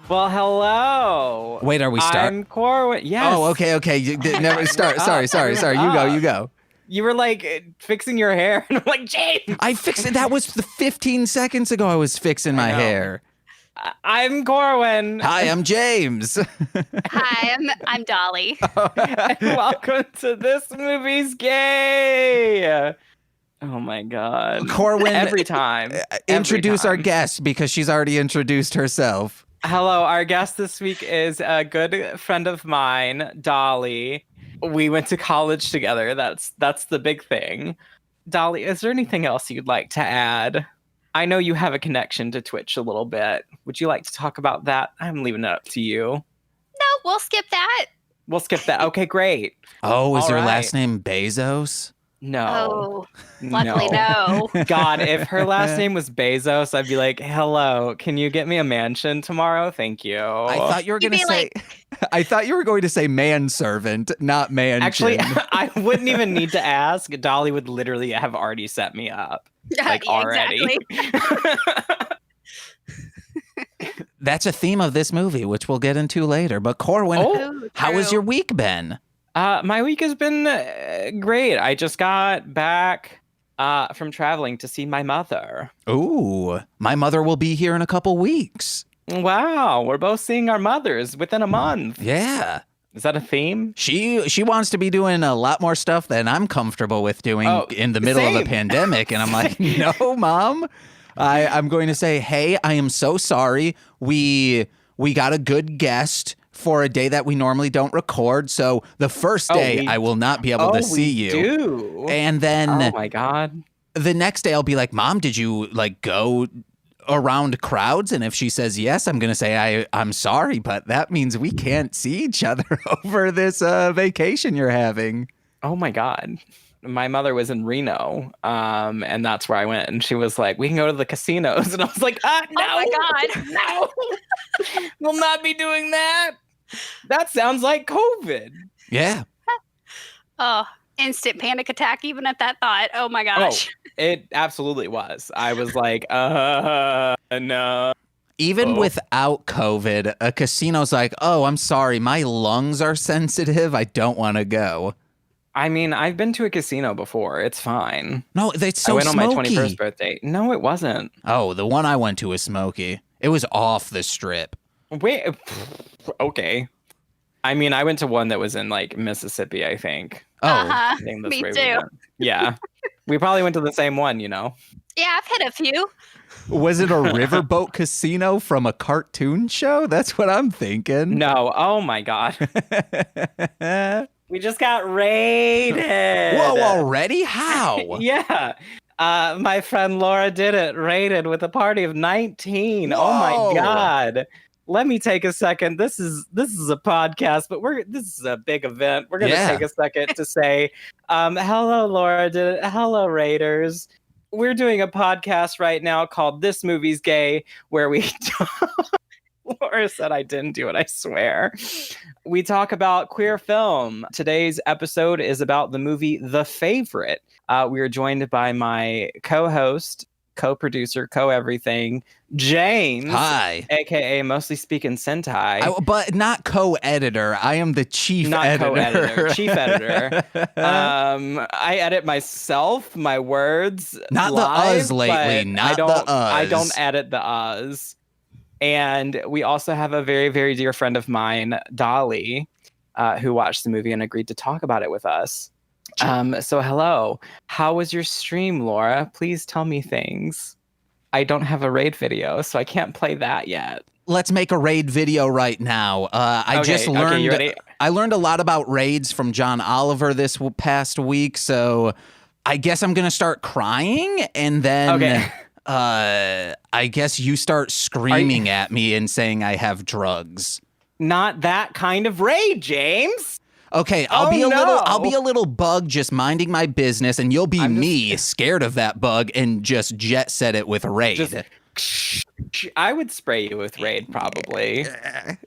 Well, hello. Wait, are we start? I'm Corwyn. Yes. Oh, okay. You did never start. Sorry. You go. You were like fixing your hair, and I'm like, James. I fixed it. That was the 15 seconds ago. I was fixing my hair. I'm Corwyn. Hi, I'm James. Hi, I'm Dolly. And welcome to This Movie's Gay. Oh my God. Corwyn, every time. Introduce our guest because she's already introduced herself. Hello, our guest this week is a good friend of mine, Dolly. We went to college together. That's the big thing. Dolly, is there anything else you'd like to add? I know you have a connection to Twitch a little bit. Would you like to talk about that? I'm leaving it up to you. No, we'll skip that. We'll skip that. Okay, great. Oh, is All her right. last name Bezos? No. Oh, luckily no. God, if her last name was Bezos, I'd be like, hello, can you get me a mansion tomorrow? Thank you. I thought you were going to say... I thought you were going to say manservant, not mansion. Actually, I wouldn't even need to ask. Dolly would literally have already set me up. Like, already. Exactly. That's a theme of this movie, which we'll get into later. But Corwyn, how has your week been? My week has been great. I just got back from traveling to see my mother. Ooh, my mother will be here in a couple weeks. Wow, we're both seeing our mothers within a month. Yeah. Is that a theme? She wants to be doing a lot more stuff than I'm comfortable with doing in the middle of a pandemic. And I'm like, no, Mom. I'm going to say, hey, I am so sorry. We got a good guest for a day that we normally don't record. So the first day I will not be able to see you. Do. And then oh my God. The next day I'll be like, Mom, did you like go around crowds? And if she says yes, I'm going to say, I'm sorry, but that means we can't see each other over this vacation you're having. Oh my God. My mother was in Reno, and that's where I went. And she was like, we can go to the casinos. And I was like, no. Oh my God. No. We'll not be doing that. That sounds like COVID. Yeah. Oh, instant panic attack even at that thought. Oh my gosh. Oh, it absolutely was. I was like, no. Even without COVID, a casino's like, oh, I'm sorry, my lungs are sensitive. I don't want to go. I mean, I've been to a casino before. It's fine. No, it's so I went smoky. on my 21st birthday. No, it wasn't. Oh, the one I went to was smoky. It was off the strip. Wait, okay. I mean, I went to one that was in like Mississippi, I think. Oh, uh-huh. I think that's Me where too. we went. Yeah. We probably went to the same one, you know? Yeah, I've hit a few. Was it a riverboat casino from a cartoon show? That's what I'm thinking. No. Oh my God. We just got raided. Whoa, already? How? Yeah. My friend Laura did it. Raided with a party of 19. Whoa. Oh my God. Let me take a second. This is a podcast, but this is a big event. We're gonna take a second to say, hello, Laura did it. Hello, Raiders. We're doing a podcast right now called This Movie's Gay, where we Laura said I didn't do it, I swear. We talk about queer film. Today's episode is about the movie The Favorite. We are joined by my co-host, co-producer, co-everything, James. Hi. AKA Mostly Speaking Sentai. But not co-editor. I am the chief editor. Not co-editor, chief editor. I edit myself, my words. Not live, the us lately. Not the us. I don't edit the us. And we also have a very, very dear friend of mine, Dolly, who watched the movie and agreed to talk about it with us. So hello. How was your stream, Laura? Please tell me things. I don't have a raid video, so I can't play that yet. Let's make a raid video right now. I learned a lot about raids from John Oliver this past week, so I guess I'm going to start crying, and then I guess you start screaming at me and saying I have drugs. Not that kind of raid, James. Okay, I'll be a little bug just minding my business, and you'll be me scared of that bug and just jet set it with raid. I would spray you with raid, probably.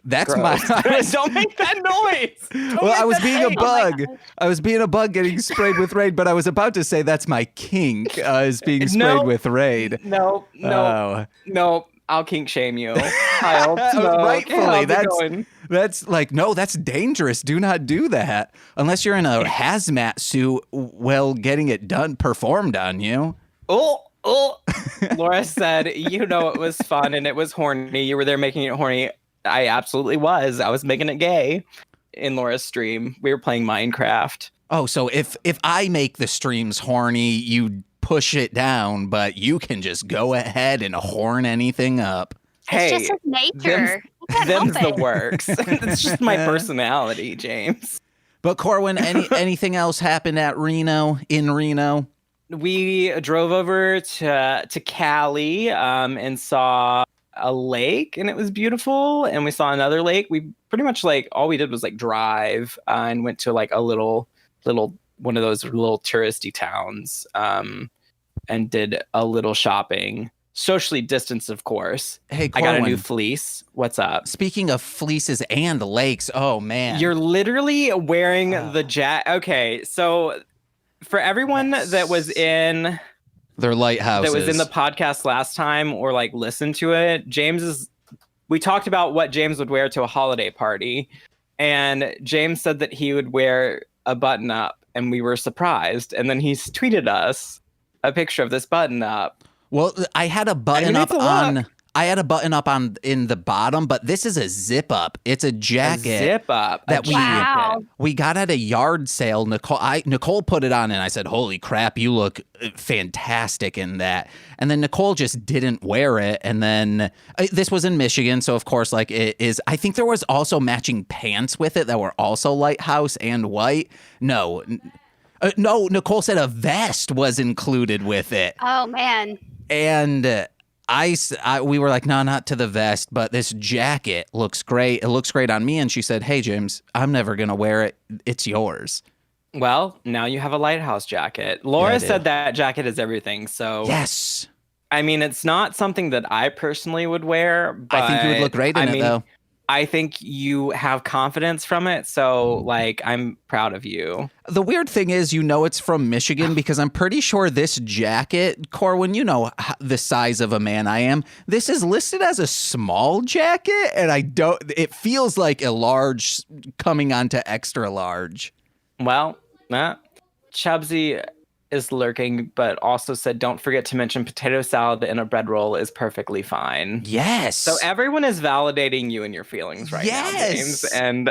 That's gross. Don't make that noise. I was being a bug. I was being a bug getting sprayed with raid, but I was about to say that's my kink is being sprayed with raid. No. I'll kink shame you. Rightfully, that's like, no, that's dangerous. Do not do that unless you're in a hazmat suit while getting it performed on you. Oh. Laura said, it was fun and it was horny. You were there making it horny. I absolutely was. I was making it gay in Laura's stream. We were playing Minecraft. Oh, so if I make the streams horny, you push it down, but you can just go ahead and horn anything up. It's just his nature. Them's the works. It's just my personality, James. But Corwyn, anything else happened at Reno, in Reno? We drove over to Cali and saw a lake, and it was beautiful. And we saw another lake. We pretty much all we did was drive and went to a little one of those little touristy towns and did a little shopping. Socially distanced, of course. Hey, Corwyn, I got a new fleece. What's up? Speaking of fleeces and lakes, oh man. You're literally wearing the Okay, so for everyone that was in their lighthouses, that was in the podcast last time or listened to it, we talked about what James would wear to a holiday party. And James said that he would wear a button up, and we were surprised. And then he's tweeted us a picture of this button up. Well, I had a button up in the bottom, but this is a zip up. It's a jacket. A zip up. That we got at a yard sale. Nicole put it on, and I said, "Holy crap, you look fantastic in that." And then Nicole just didn't wear it. And then this was in Michigan, so of course, it is. I think there was also matching pants with it that were also lighthouse and white. No, Nicole said a vest was included with it. Oh man. And we were like, no, not to the vest, but this jacket looks great. It looks great on me. And she said, hey, James, I'm never going to wear it. It's yours. Well, now you have a lighthouse jacket. Laura said that jacket is everything. So yes. I mean, it's not something that I personally would wear, but I think you would look great in it, though. I think you have confidence from it, so I'm proud of you. The weird thing is, it's from Michigan because I'm pretty sure this jacket, Corwyn, the size of a man I am. This is listed as a small jacket, and it feels like a large coming onto extra large. Well, Chubsy is lurking, but also said, don't forget to mention potato salad in a bread roll is perfectly fine. Yes. So everyone is validating you and your feelings right now, James. And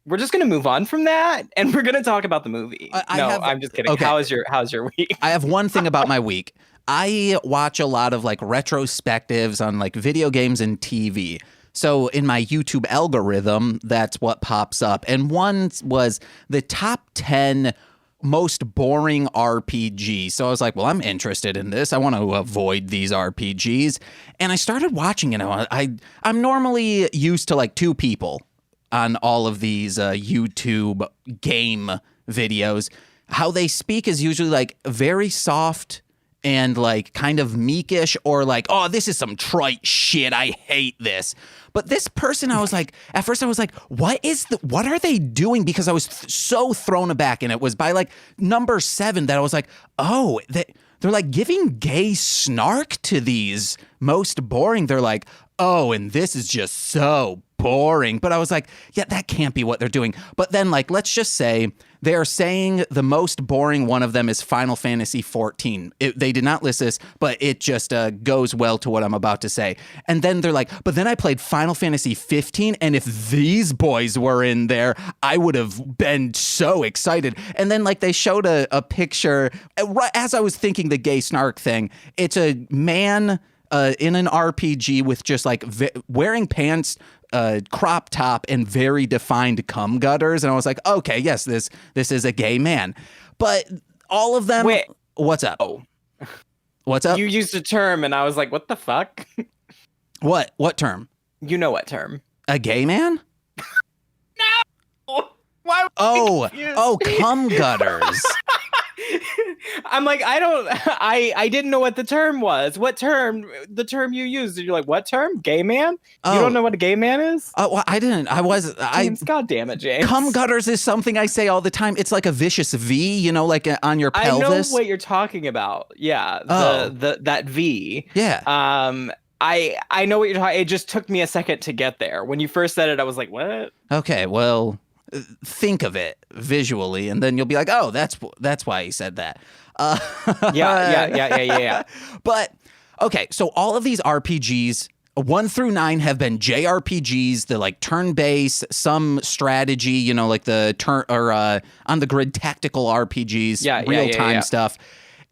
we're just going to move on from that, and we're going to talk about the movie. I'm just kidding. Okay. How's your week? I have one thing about my week. I watch a lot of retrospectives on video games and TV. So in my YouTube algorithm, that's what pops up. And one was the top 10 most boring RPG. So I was like, well, I'm interested in this. I want to avoid these RPGs. And I started watching it. I'm normally used to 2 people on all of these YouTube game videos. How they speak is usually very soft and kind of meekish or oh, this is some trite shit. I hate this. But this person, I was at first I was what are they doing? Because I was so thrown aback, and it was by number 7 that I was oh, they're giving gay snark to these most boring. They're oh, and this is just so boring. But I was yeah, that can't be what they're doing. But then let's just say they're saying the most boring one of them is Final Fantasy 14. They did not list this, but it just goes well to what I'm about to say. And then they're but then I played Final Fantasy 15, and if these boys were in there, I would have been so excited. And then they showed a picture, right as I was thinking the gay snark thing. It's a man in an RPG with just wearing pants, crop top, and very defined cum gutters, and I was okay, yes, this is a gay man. But all of them. Wait, what's up? Oh, what's up? You used a term, and I was what the fuck? What term? You know what term? A gay man? No. Why? Oh, cum gutters. I'm I didn't know what the term was. What term? The term you used. And you're what term? Gay man? You don't know what a gay man is? Well, I didn't. James, God damn it, James. Cum gutters is something I say all the time. It's like a vicious V, on your pelvis. I know what you're talking about. Yeah. That V. Yeah. I know what you're talking. It just took me a second to get there. When you first said it, I was like, what? Okay, well, think of it visually, and then you'll be like, oh, that's why he said that. Yeah. But okay, so all of these RPGs, 1 through 9, have been JRPGs, the like turn-based, some strategy, like the turn or on the grid tactical RPGs, real-time stuff.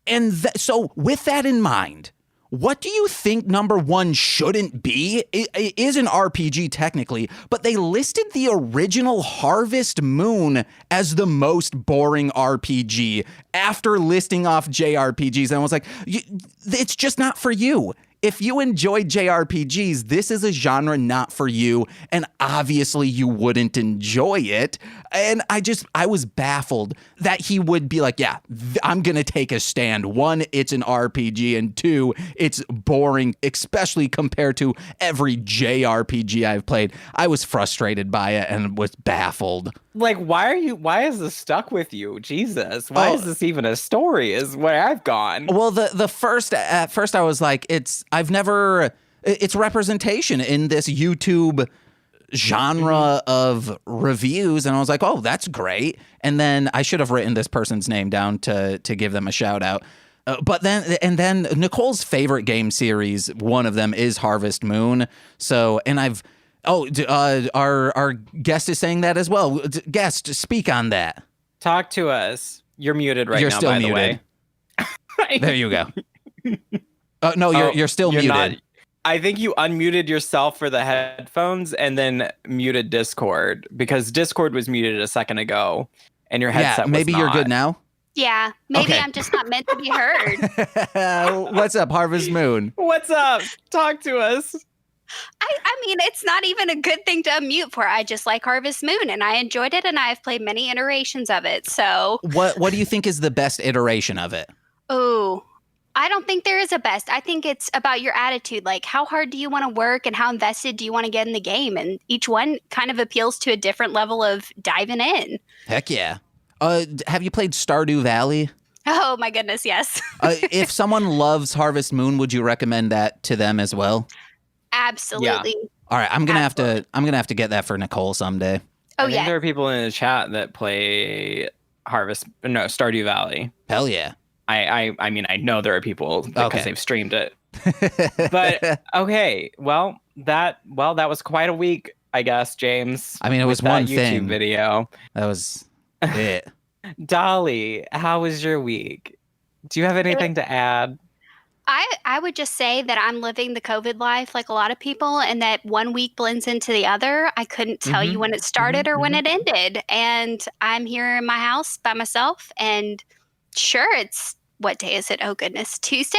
And so with that in mind, what do you think number 1 shouldn't be? It is an RPG technically, but they listed the original Harvest Moon as the most boring RPG after listing off JRPGs. And I was like, it's just not for you. If you enjoy JRPGs, this is a genre not for you, and obviously you wouldn't enjoy it. And I was baffled that he would be like, yeah, I'm going to take a stand. 1, it's an RPG, and 2, it's boring, especially compared to every JRPG I've played. I was frustrated by it and was baffled. Like, why is this stuck with you? Jesus, why is this even a story is where I've gone? Well, at first I was like, it's representation in this YouTube genre of reviews. And I was like, oh, that's great. And then I should have written this person's name down to give them a shout out. But then Nicole's favorite game series, one of them is Harvest Moon. So, and our guest is saying that as well. Guest, speak on that. Talk to us. You're muted right now. You're still muted. There you go. No, you're still muted. Not, I think you unmuted yourself for the headphones and then muted Discord because Discord was muted a second ago and your headset was maybe not. You're good now? Yeah, maybe I'm just not meant to be heard. What's up, Harvest Moon? What's up? Talk to us. I mean, it's not even a good thing to unmute for. I just like Harvest Moon, and I enjoyed it, and I've played many iterations of it. So, what do you think is the best iteration of it? Oh, I don't think there is a best. I think it's about your attitude. Like, how hard do you want to work, and how invested do you want to get in the game? And each one kind of appeals to a different level of diving in. Heck yeah! Have you played Stardew Valley? Oh my goodness, yes. If someone loves Harvest Moon, would you recommend that to them as well? Absolutely. Yeah. All right, I'm gonna have to get that for Nicole someday. Oh, I think there are people in the chat that play Stardew Valley. Hell yeah. I mean, I know there are people because they've streamed it. But okay, well, that was quite a week, I guess, James. I mean, it was one YouTube thing. Video. That was it. Dolly, how was your week? Do you have anything to add? I would just say that I'm living the COVID life like a lot of people, and that one week blends into the other. I couldn't tell you when it started or when it ended. And I'm here in my house by myself. And sure, what day is it? Oh, goodness. Tuesday?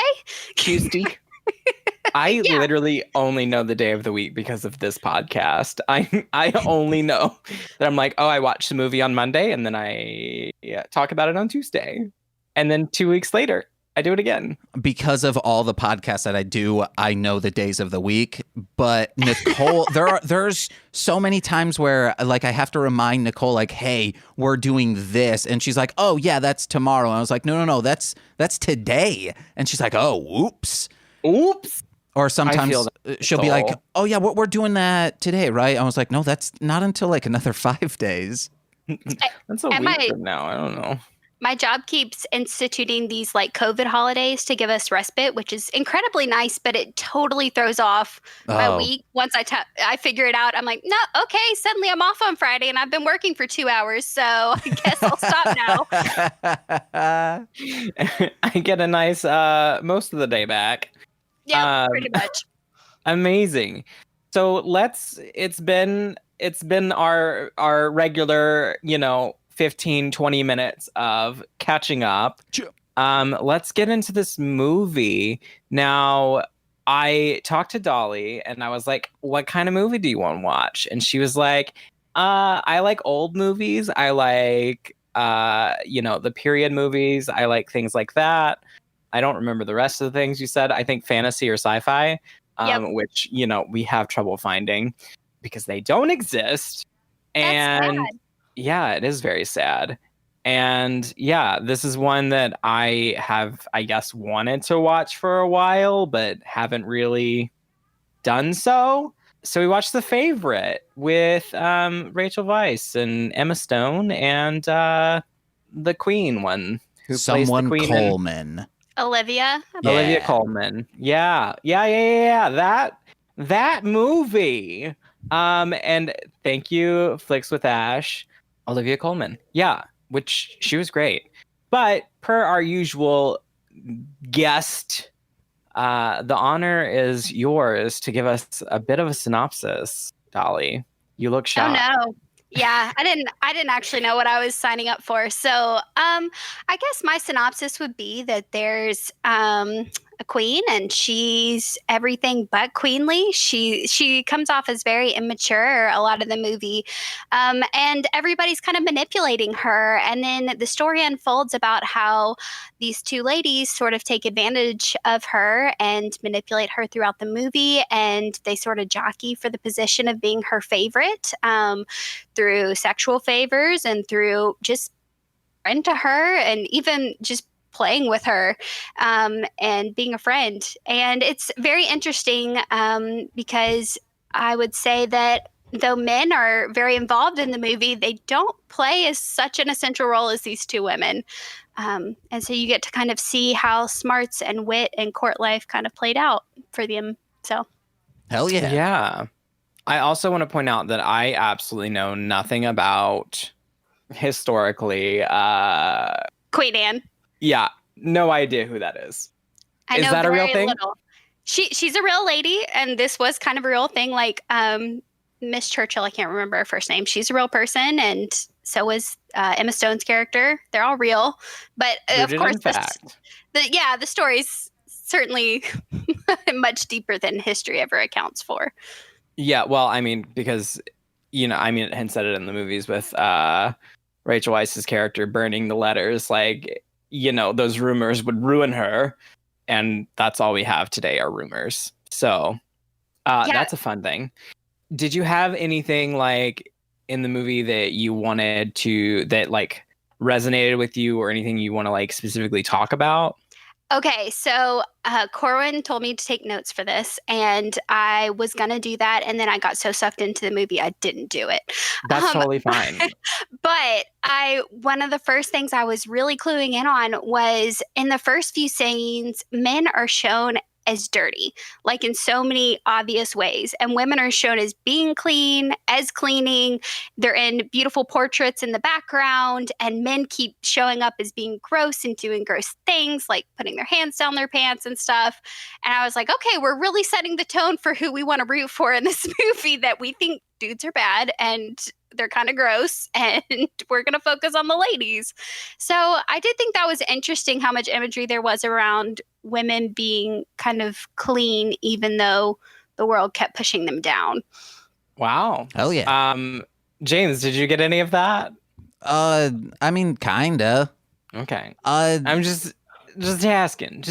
I literally only know the day of the week because of this podcast. I only know that I'm like, oh, I watched the movie on Monday, and then I talk about it on Tuesday. And then 2 weeks later, I do it again. Because of all the podcasts that I do, I know the days of the week. But Nicole, there's so many times where like I have to remind Nicole, like, hey, we're doing this. And she's like, oh, yeah, that's tomorrow. And I was like, no, that's today. And she's like, oh, oops. Or sometimes she'll be like, oh, yeah, we're doing that today, right? I was like, no, that's not until like another 5 days. That's a week from now. I don't know. My job keeps instituting these like COVID holidays to give us respite, which is incredibly nice, but it totally throws off my week. Once I figure it out, I'm like, no, okay, suddenly I'm off on Friday and I've been working for 2 hours, so I guess I'll stop now. I get a nice most of the day back. Yeah, pretty much. Amazing. So it's been our regular, 15, 20 minutes of catching up. Let's get into this movie. Now, I talked to Dolly and I was like, what kind of movie do you want to watch? And she was like, I like old movies. I like, the period movies. I like things like that. I don't remember the rest of the things you said. I think fantasy or sci-fi, which, we have trouble finding because they don't exist. And sad. Yeah, it is very sad. And yeah, this is one that I have, I guess, wanted to watch for a while, but haven't really done so. So we watched The Favorite with Rachel Weisz and Emma Stone and the Queen one. Who plays the Queen Colman. Olivia. Yeah. Olivia Colman. Yeah. That movie. And thank you, Flicks with Ash, Olivia Colman. Yeah, which she was great. But per our usual guest, the honor is yours to give us a bit of a synopsis, Dolly. You look shocked. Oh no. Yeah, I didn't actually know what I was signing up for. So, I guess my synopsis would be that there's a queen and she's everything but queenly. She comes off as very immature a lot of the movie, and everybody's kind of manipulating her. And then the story unfolds about how these two ladies sort of take advantage of her and manipulate her throughout the movie, and they sort of jockey for the position of being her favorite through sexual favors and through just into her and even just playing with her and being a friend. And it's very interesting because I would say that though men are very involved in the movie, they don't play as such an essential role as these two women. And so you get to kind of see how smarts and wit and court life kind of played out for them. So, hell yeah. Yeah. I also want to point out that I absolutely know nothing about historically Queen Anne. Yeah, no idea who that is. Is that a real thing? Little. She's a real lady, and this was kind of a real thing. Like Miss Churchill, I can't remember her first name. She's a real person, and so was Emma Stone's character. They're all real, but of course, the story's certainly much deeper than history ever accounts for. Yeah, well, I mean, because it had said it in the movies with Rachel Weisz's character burning the letters, like, those rumors would ruin her, and that's all we have today are rumors. So that's a fun thing. Did you have anything like in the movie that you wanted that like resonated with you, or anything you want to like specifically talk about? Okay, so Corwyn told me to take notes for this, and I was going to do that, and then I got so sucked into the movie, I didn't do it. That's totally fine. But one of the first things I was really cluing in on was in the first few scenes, men are shown as dirty, like in so many obvious ways. And women are shown as being clean, as cleaning. They're in beautiful portraits in the background, and men keep showing up as being gross and doing gross things, like putting their hands down their pants and stuff. And I was like, okay, we're really setting the tone for who we want to root for in this movie, that we think dudes are bad and they're kind of gross, and we're going to focus on the ladies. So I did think that was interesting how much imagery there was around women being kind of clean, even though the world kept pushing them down. Wow. Hell yeah. James, did you get any of that? I mean, kinda. Okay. I'm just asking.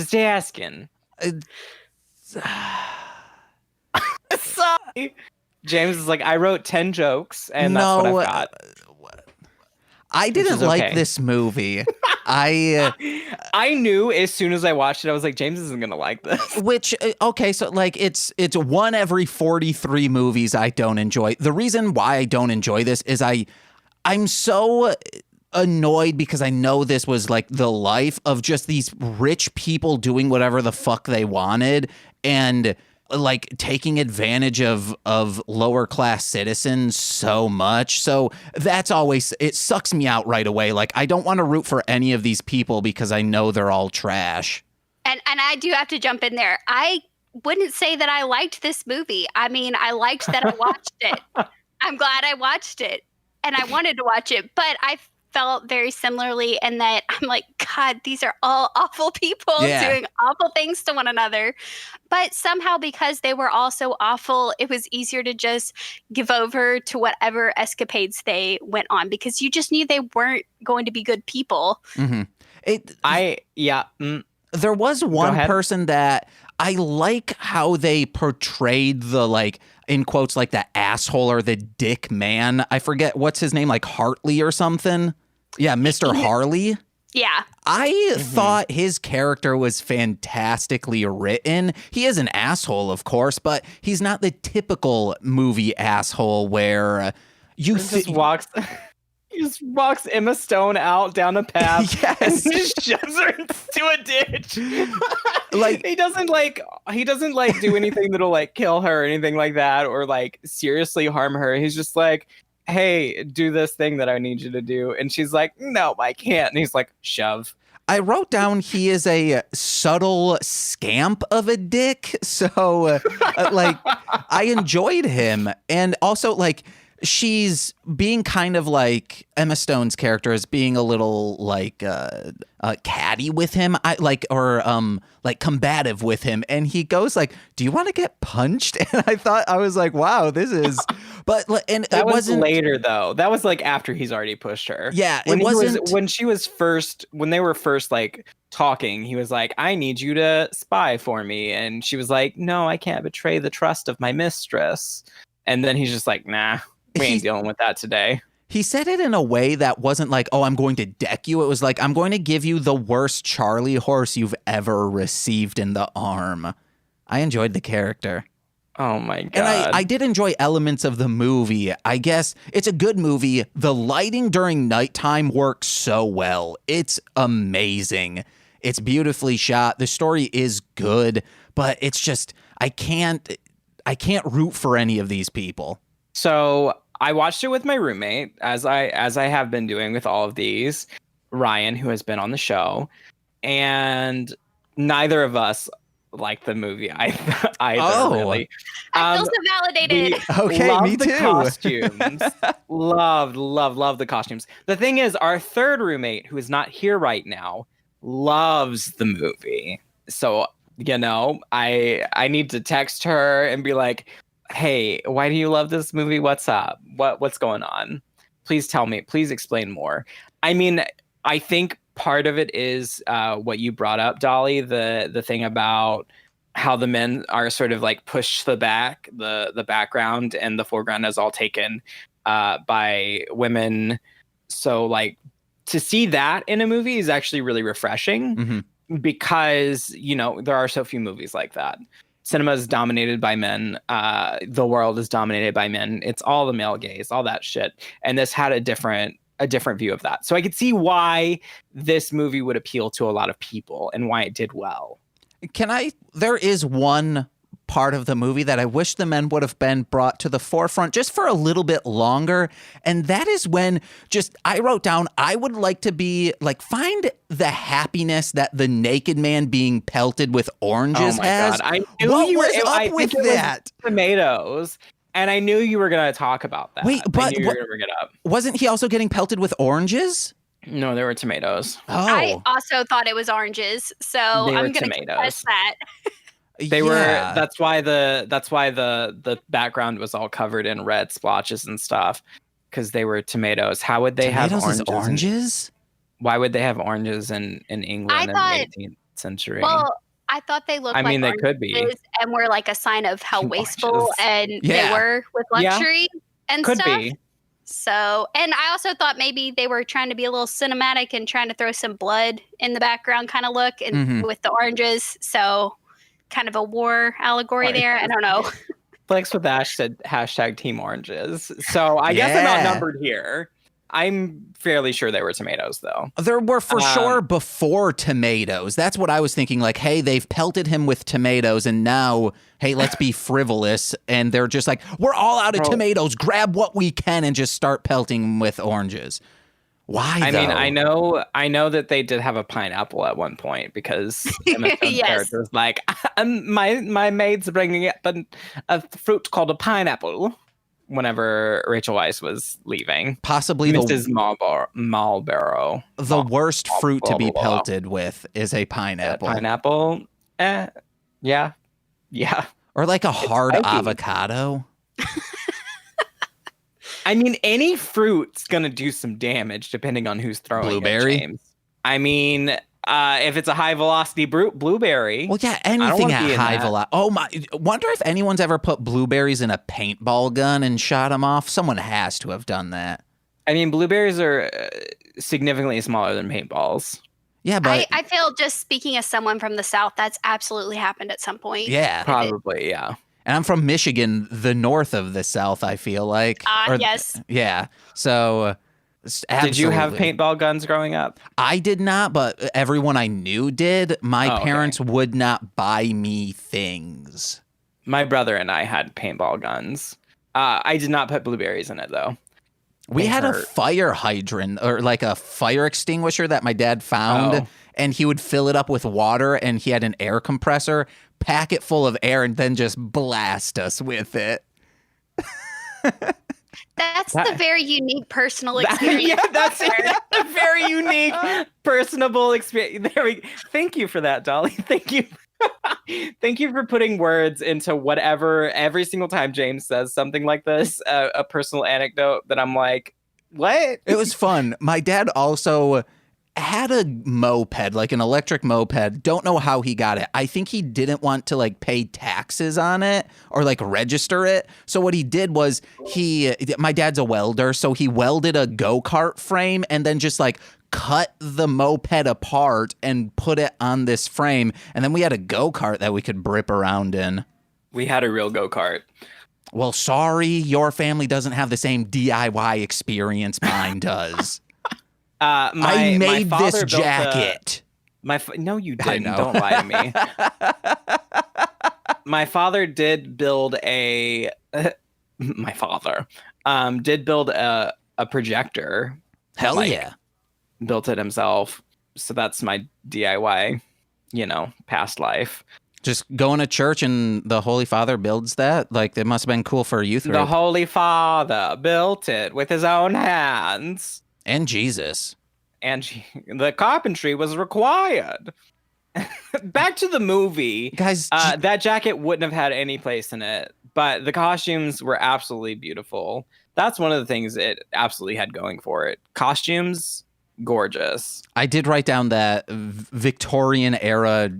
Sorry. James is like, I wrote 10 jokes, and that's what I've got. I didn't like this movie. I knew as soon as I watched it, I was like, James isn't gonna like this. Which, okay, so like it's one every 43 movies I don't enjoy. The reason why I don't enjoy this is I'm so annoyed because I know this was like the life of just these rich people doing whatever the fuck they wanted, and like taking advantage of lower class citizens so much. So that's always, it sucks me out right away. Like, I don't want to root for any of these people because I know they're all trash. And I do have to jump in there. I wouldn't say that I liked this movie. I mean, I liked that I watched it. I'm glad I watched it, and I wanted to watch it, but I felt very similarly in that I'm like, God, these are all awful people doing awful things to one another. But somehow, because they were all so awful, it was easier to just give over to whatever escapades they went on, because you just knew they weren't going to be good people. Mm-hmm. There was one person that I like how they portrayed the, like, in quotes, like the asshole or the dick man. I forget what's his name, like Hartley or something. Yeah, Mr. Harley. Yeah. I thought his character was fantastically written. He is an asshole, of course, but he's not the typical movie asshole where you just walks Emma Stone out down a path and just shoves her into a ditch. Like he doesn't do anything that'll like kill her or anything like that or like seriously harm her. He's just like, hey, do this thing that I need you to do. And she's like, no, I can't. And he's like, shove. I wrote down he is a subtle scamp of a dick. So, like, I enjoyed him. And also, like, she's being kind of like Emma Stone's character is being a little like catty with him, like combative with him, and he goes like, "Do you want to get punched?" And I was like, "Wow, this is." But and that it wasn't later though. That was like after he's already pushed her. Yeah, when they were first like talking, he was like, "I need you to spy for me," and she was like, "No, I can't betray the trust of my mistress." And then he's just like, "Nah." We ain't dealing with that today. He said it in a way that wasn't like, oh, I'm going to deck you. It was like, I'm going to give you the worst Charlie horse you've ever received in the arm. I enjoyed the character. Oh, my God. And I did enjoy elements of the movie. I guess it's a good movie. The lighting during nighttime works so well. It's amazing. It's beautifully shot. The story is good, but it's just, I can't root for any of these people. So I watched it with my roommate, as I have been doing with all of these, Ryan, who has been on the show, and neither of us liked the movie either. Really. I feel so validated. Okay, me too. The costumes. love the costumes. The thing is, our third roommate, who is not here right now, loves the movie. So, I need to text her and be like, hey, why do you love this movie? What's up? What's going on? Please tell me. Please explain more. I mean, I think part of it is what you brought up, Dolly, the thing about how the men are sort of like pushed to the background, and the foreground is all taken by women. So like to see that in a movie is actually really refreshing because, there are so few movies like that. Cinema is dominated by men. The world is dominated by men. It's all the male gaze, all that shit. And this had a different view of that. So I could see why this movie would appeal to a lot of people and why it did well. There is one part of the movie that I wish the men would have been brought to the forefront just for a little bit longer. And that is when I wrote down, I would like to be like, find the happiness that the naked man being pelted with oranges has. God. I knew what you was were, up I with think that? Tomatoes. And I knew you were going to talk about that. Wait, but I knew you were going to bring it up. Wasn't he also getting pelted with oranges? No, there were tomatoes. Oh. I also thought it was oranges. So I'm going to confess that. They were. That's why the background was all covered in red splotches and stuff, because they were tomatoes. How would they have oranges? Why would they have oranges in England in the 18th century? Well, I thought they looked. They could be, and were like a sign of how wasteful and they were with luxury and could stuff. Be. So, and I also thought maybe they were trying to be a little cinematic and trying to throw some blood in the background kind of look, and with the oranges. So. Kind of a war allegory there. I don't know. Flex with Ash said hashtag Team Oranges. So I guess I'm outnumbered here. I'm fairly sure they were tomatoes, though. There were for sure before tomatoes. That's what I was thinking. Like, hey, they've pelted him with tomatoes, and now, hey, let's be frivolous. And they're just like, we're all out of tomatoes. Grab what we can and just start pelting with oranges. Why? I mean, I know that they did have a pineapple at one point because Emma Stone's character was like, my maid's bringing up a fruit called a pineapple. Whenever Rachel Weisz was leaving, possibly Mrs. Marlborough. The worst fruit to be pelted with is a pineapple. Pineapple, yeah, or like a hard avocado. I mean, any fruit's gonna do some damage depending on who's throwing blueberry. It, James. I mean, if it's a high velocity blueberry. Well, yeah, anything at high velocity. Oh my! Wonder if anyone's ever put blueberries in a paintball gun and shot them off. Someone has to have done that. I mean, blueberries are significantly smaller than paintballs. Yeah, but I feel, just speaking as someone from the South, that's absolutely happened at some point. Yeah. Probably, yeah. And I'm from Michigan, the north of the South, I feel like. Yes. Yeah. So, absolutely. Did you have paintball guns growing up? I did not, but everyone I knew did. My parents would not buy me things. My brother and I had paintball guns. I did not put blueberries in it, though. We had a fire hydrant, or like a fire extinguisher that my dad found, and he would fill it up with water, and he had an air compressor, pack it full of air, and then just blast us with it. That's the very unique personal experience. That's a very unique, personable experience. Thank you for that, Dolly. Thank you. Thank you for putting words into whatever, every single time James says something like this, a personal anecdote that I'm like, what? It was fun. My dad also had a moped, like an electric moped. Don't know how he got it. I think he didn't want to like pay taxes on it or like register it. So what he did was my dad's a welder, so he welded a go-kart frame and then just like cut the moped apart and put it on this frame. And then we had a go-kart that we could brip around in. We had a real go-kart. Well, sorry, your family doesn't have the same DIY experience mine does. I made this jacket. No, you didn't. Don't lie to me. My father did build a projector. Hell yeah. Built it himself. So that's my DIY, past life. Just going to church and the Holy Father builds that? Like, it must have been cool for a youth group. The Holy Father built it with his own hands. And Jesus. And the carpentry was required. Back to the movie. Guys, that jacket wouldn't have had any place in it, but the costumes were absolutely beautiful. That's one of the things it absolutely had going for it. Costumes, gorgeous. I did write down that Victorian era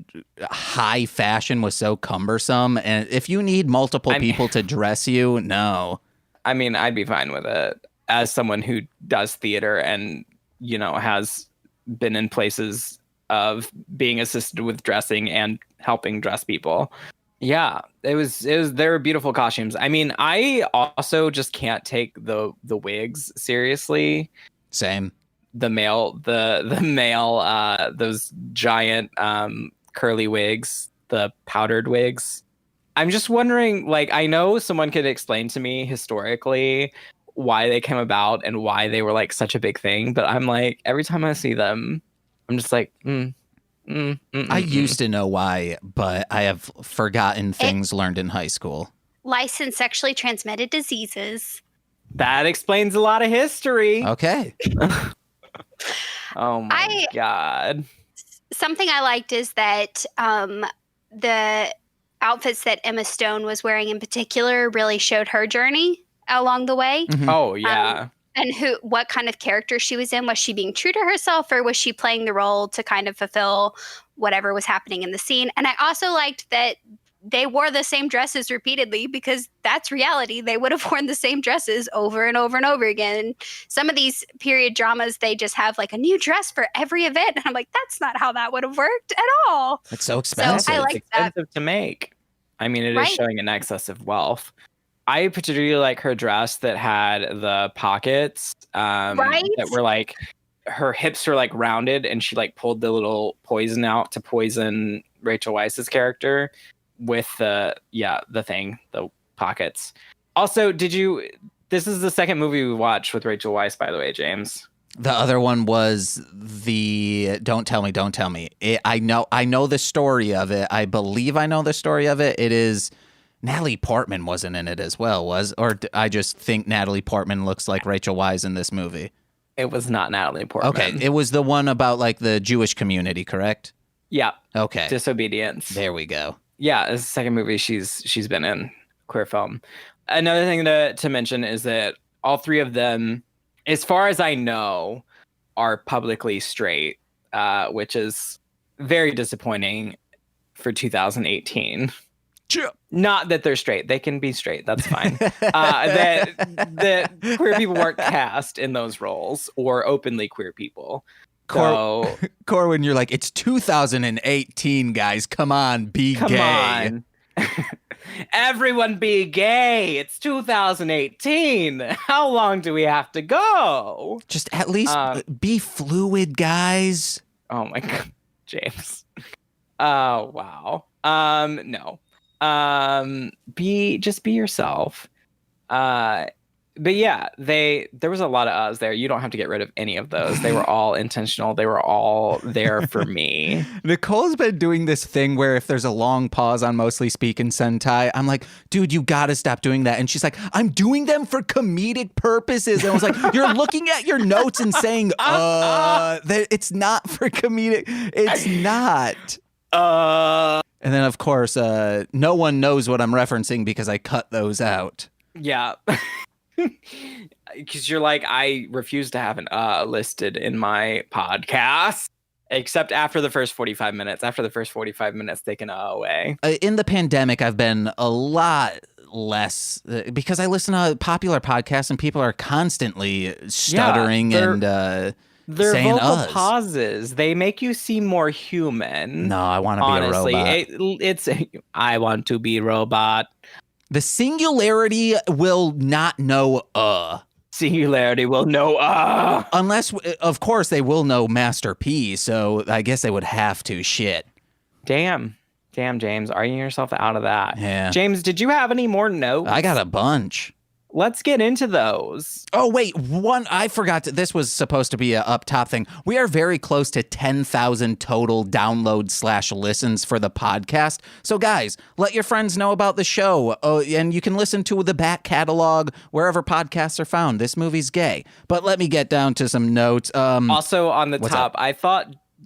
high fashion was so cumbersome, and if you need multiple people to dress you, no. I mean, I'd be fine with it as someone who does theater and has been in places of being assisted with dressing and helping dress people. Yeah, it was there were beautiful costumes. I mean, I also just can't take the wigs seriously. Same. The male those giant curly wigs, the powdered wigs. I'm just wondering, like, I know someone could explain to me historically why they came about and why they were like such a big thing, but I'm like, every time I see them, I'm just like, I used to know why, but I have forgotten things learned in high school. Licensed sexually transmitted diseases. That explains a lot of history. Okay. Oh my God. Something I liked is that the outfits that Emma Stone was wearing in particular really showed her journey along the way. Mm-hmm. Oh, yeah. And what kind of character she was in. Was she being true to herself, or was she playing the role to kind of fulfill whatever was happening in the scene? And I also liked that they wore the same dresses repeatedly, because that's reality. They would have worn the same dresses over and over and over again. Some of these period dramas, they just have like a new dress for every event. And I'm like, that's not how that would have worked at all. It's so expensive. So I like it's expensive to make. I mean, it is showing an excess of wealth. I particularly like her dress that had the pockets that were like, her hips were like rounded, and she like pulled the little poison out to poison Rachel Weisz's character with the pockets. Also, this is the second movie we watched with Rachel Weisz, by the way, James. The other one was the Don't Tell Me. I know the story of it. I believe I know the story of it. It is Natalie Portman wasn't in it as well, or I just think Natalie Portman looks like Rachel Weisz in this movie. It was not Natalie Portman. Okay, it was the one about like the Jewish community, correct? Yeah. Okay. Disobedience. There we go. Yeah, it's the second movie she's been in, queer film. Another thing to mention is that all three of them, as far as I know, are publicly straight, which is very disappointing for 2018. Not that they're straight. They can be straight. That's fine. That queer people weren't cast in those roles or openly queer people. So, Corwyn, you're like, it's 2018, guys. Come on, be gay. Come on. Everyone be gay. It's 2018. How long do we have to go? Just at least be fluid, guys. Oh my God, James. Oh, wow. No. Be yourself. But yeah, there was a lot of us there. You don't have to get rid of any of those. They were all intentional. They were all there for me. Nicole's been doing this thing where if there's a long pause on Mostly Speak and Sentai, I'm like, dude, you gotta stop doing that. And she's like, I'm doing them for comedic purposes. And I was like, you're looking at your notes and saying, it's not for comedic. It's not. And then, of course, no one knows what I'm referencing because I cut those out. Yeah. Because you're like, I refuse to have an listed in my podcast, except after the first 45 minutes. After the first 45 minutes, they can away. In the pandemic, I've been a lot less because I listen to popular podcasts and people are constantly stuttering and their saying vocal pauses. They make you seem more human. No, I want to be a robot. It's I want to be robot. The singularity will not know Singularity will know unless, of course, they will know Master P, so I guess they would have to. Shit. Damn, James, arguing yourself out of that. Yeah. James, did you have any more notes? I got a bunch. Let's get into those. Oh, wait, I forgot. This was supposed to be a up top thing. We are very close to 10,000 total downloads/listens for the podcast. So, guys, let your friends know about the show. And you can listen to the back catalog wherever podcasts are found. This movie's gay. But let me get down to some notes. Also, on the top, up?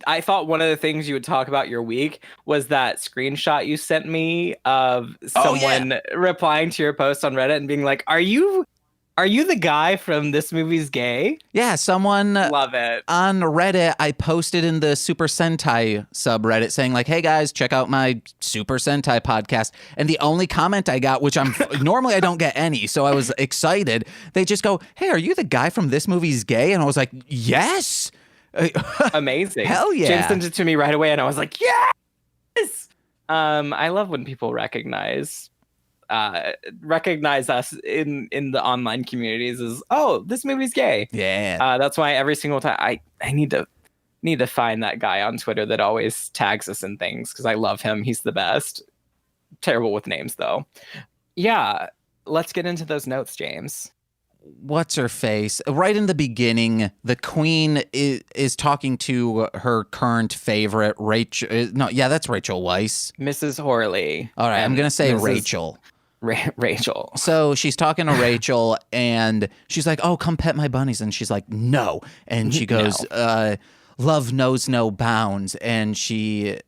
I thought one of the things you would talk about your week was that screenshot you sent me of someone replying to your post on Reddit and being like, Are you the guy from This Movie's Gay? Yeah, someone love it. On Reddit, I posted in the Super Sentai subreddit saying like, hey guys, check out my Super Sentai podcast. And the only comment I got, which normally I don't get any, so I was excited. They just go, hey, are you the guy from This Movie's Gay? And I was like, yes. Amazing. Hell yeah. James sent it to me right away and I was like, yes. I love when people recognize us in the online communities as, oh, this movie's gay. Yeah. That's why every single time I need to find that guy on Twitter that always tags us in things because I love him. He's the best. Terrible with names though. Yeah. Let's get into those notes, James. What's her face? Right in the beginning, the queen is talking to her current favorite, Rachel. No, yeah, that's Rachel Weisz. Mrs. Horley. All right, I'm going to say Rachel. Rachel. So she's talking to Rachel, and she's like, oh, come pet my bunnies. And she's like, no. And she goes, love knows no bounds. And she's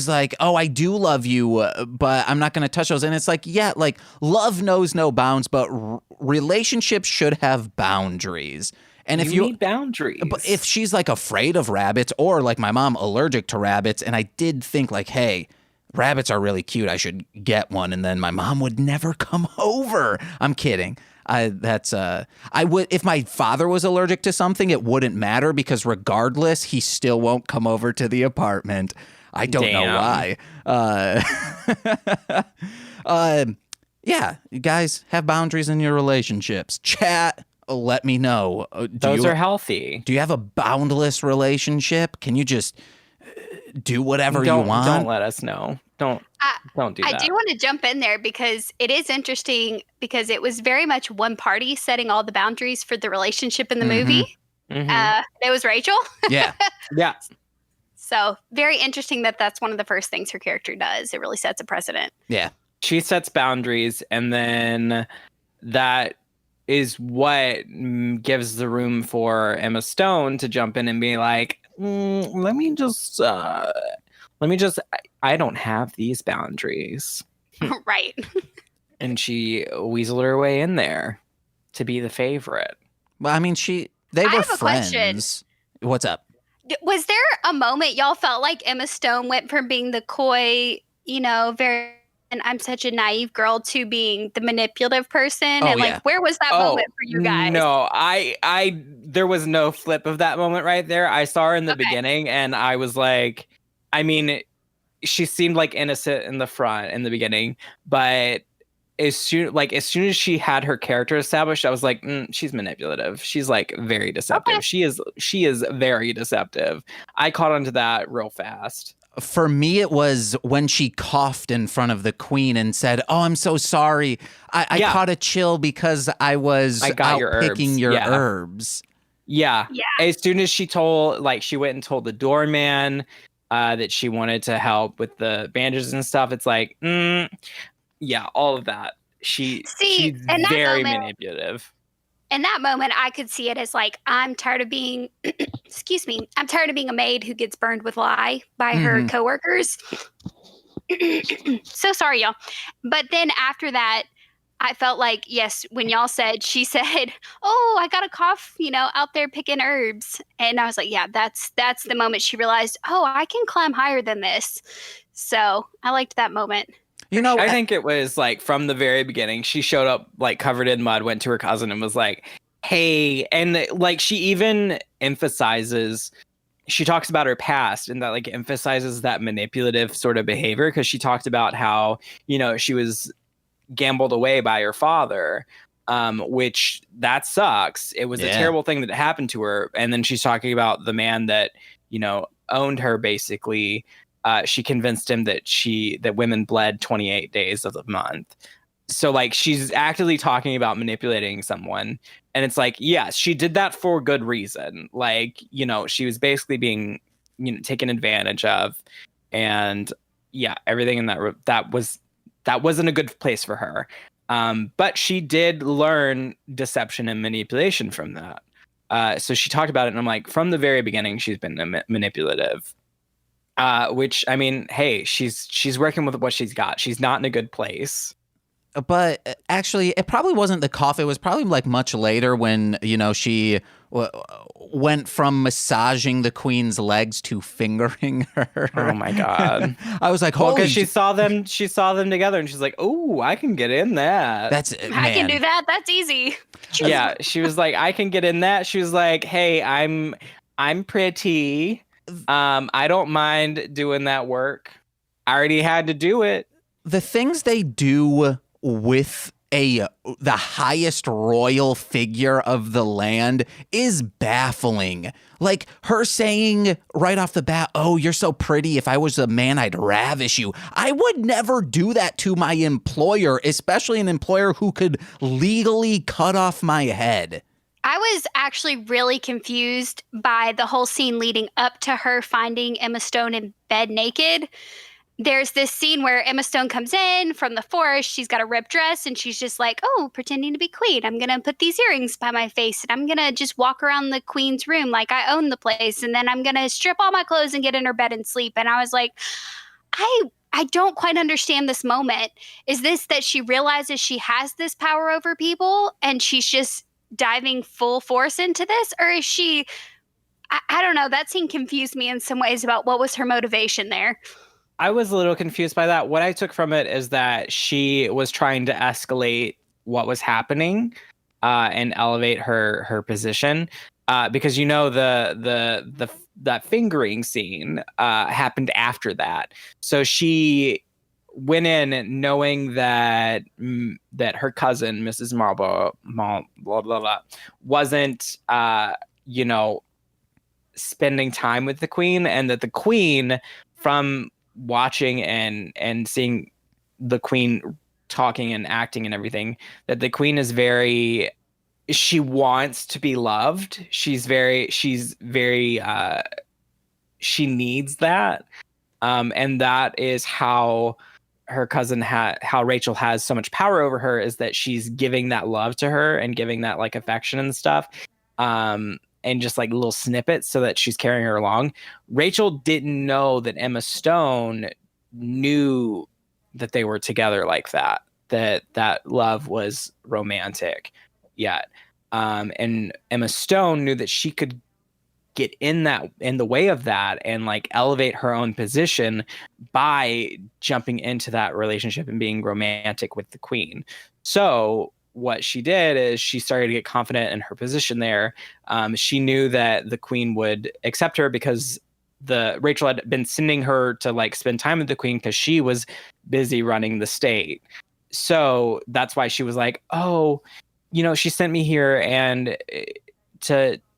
like, oh, I do love you, but I'm not going to touch those. And it's like, yeah, like love knows no bounds, but relationships should have boundaries. And if you need boundaries, but if she's like afraid of rabbits or like my mom allergic to rabbits, and I did think like, hey, rabbits are really cute, I should get one. And then my mom would never come over. I'm kidding. I would, if my father was allergic to something, it wouldn't matter because regardless, he still won't come over to the apartment. I don't know why. Yeah, you guys have boundaries in your relationships. Chat, let me know. Those are healthy. Do you have a boundless relationship? Can you just do whatever you want? Don't let us know. Don't do that. I do want to jump in there because it is interesting because it was very much one party setting all the boundaries for the relationship in the movie. Mm-hmm. It was Rachel. Yeah. Yeah. So very interesting that's one of the first things her character does. It really sets a precedent. Yeah. She sets boundaries, and then that is what gives the room for Emma Stone to jump in and be like, let me just, I don't have these boundaries. Right. And she weaseled her way in there to be the favorite. Well, I mean, they were friends. Question. What's up? Was there a moment y'all felt like Emma Stone went from being the coy, very I'm such a naive girl to being the manipulative person. Oh, and yeah. where was that moment for you guys? No, there was no flip of that moment right there. I saw her in the beginning and I was like, I mean, she seemed like innocent in the beginning, but as soon as she had her character established, I was like, she's manipulative. She's like very deceptive. Okay. She is very deceptive. I caught onto that real fast. For me, it was when she coughed in front of the queen and said, "Oh, I'm so sorry. I caught a chill because I was out picking your herbs." Yeah. As soon as she went and told the doorman that she wanted to help with the bandages and stuff, it's like, all of that. She's very manipulative. In that moment, I could see it as like, I'm tired of being, excuse me, I'm tired of being a maid who gets burned with lye by her coworkers. So sorry, y'all. But then after that, I felt like, yes, when y'all said, she said, "Oh, I got a cough, out there picking herbs." And I was like, yeah, that's the moment she realized, oh, I can climb higher than this. So I liked that moment. I think it was like from the very beginning, she showed up like covered in mud, went to her cousin and was like, "Hey," and like she even emphasizes, she talks about her past and that like emphasizes that manipulative sort of behavior, because she talked about how, she was gambled away by her father, which that sucks. It was a terrible thing that happened to her. And then she's talking about the man that, owned her basically. She convinced him that women bled 28 days of the month. So like she's actively talking about manipulating someone. And it's like, yes, she did that for good reason. Like, she was basically being, taken advantage of. And everything in that wasn't a good place for her. But she did learn deception and manipulation from that. So she talked about it. And I'm like, from the very beginning, she's been manipulative. Which, I mean, hey, she's working with what she's got. She's not in a good place. But actually, it probably wasn't the cough. It was probably like much later when, she went from massaging the queen's legs to fingering her. Oh my God. I was like, because she saw them together and she's like, "Oh, I can get in that. I can do that. That's easy." Yeah. She was like, "I can get in that." She was like, "Hey, I'm pretty. I don't mind doing that work. I already had to do it." The things they do with the highest royal figure of the land is baffling. Like her saying right off the bat, "Oh, you're so pretty. If I was a man, I'd ravish you." I would never do that to my employer, especially an employer who could legally cut off my head. I was actually really confused by the whole scene leading up to her finding Emma Stone in bed naked. There's this scene where Emma Stone comes in from the forest. She's got a ripped dress and she's just like, "Oh, pretending to be queen. I'm going to put these earrings by my face and I'm going to just walk around the queen's room like I own the place. And then I'm going to strip all my clothes and get in her bed and sleep." And I was like, I don't quite understand this moment. Is this that she realizes she has this power over people and she's just diving full force into this? Or is she, I don't know. That scene confused me in some ways about what was her motivation there. I was a little confused by that. What I took from it is that she was trying to escalate what was happening and elevate her position. Because that fingering scene happened after that. So she went in knowing that her cousin, Mrs. Marlborough, wasn't spending time with the queen, and that the queen, from watching and seeing the queen talking and acting and everything, that the queen is she wants to be loved. She needs that. And that is how her cousin how Rachel has so much power over her, is that she's giving that love to her and giving that like affection and stuff. And just like little snippets so that she's carrying her along. Rachel didn't know that Emma Stone knew that they were together like that, that love was romantic yet. And Emma Stone knew that she could get in the way of that and like elevate her own position by jumping into that relationship and being romantic with the queen. So what she did is she started to get confident in her position there. She knew that the queen would accept her because Rachel had been sending her to like spend time with the queen because she was busy running the state. So that's why she was like, oh, you know, she sent me here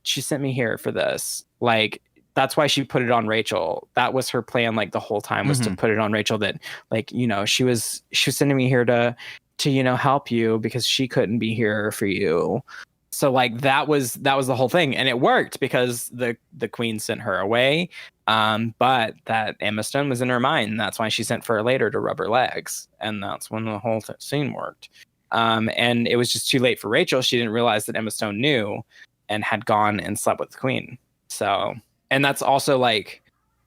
she sent me here for this. Like, that's why she put it on Rachel. That was her plan, like the whole time, was to put it on Rachel, that like, you know, she was sending me here to, you know, help you because she couldn't be here for you. So like that was the whole thing. And it worked because the queen sent her away. But that Emma Stone was in her mind. And that's why she sent for her later to rub her legs. And that's when the whole scene worked. And it was just too late for Rachel. She didn't realize that Emma Stone knew and had gone and slept with the queen. So, and that's also like,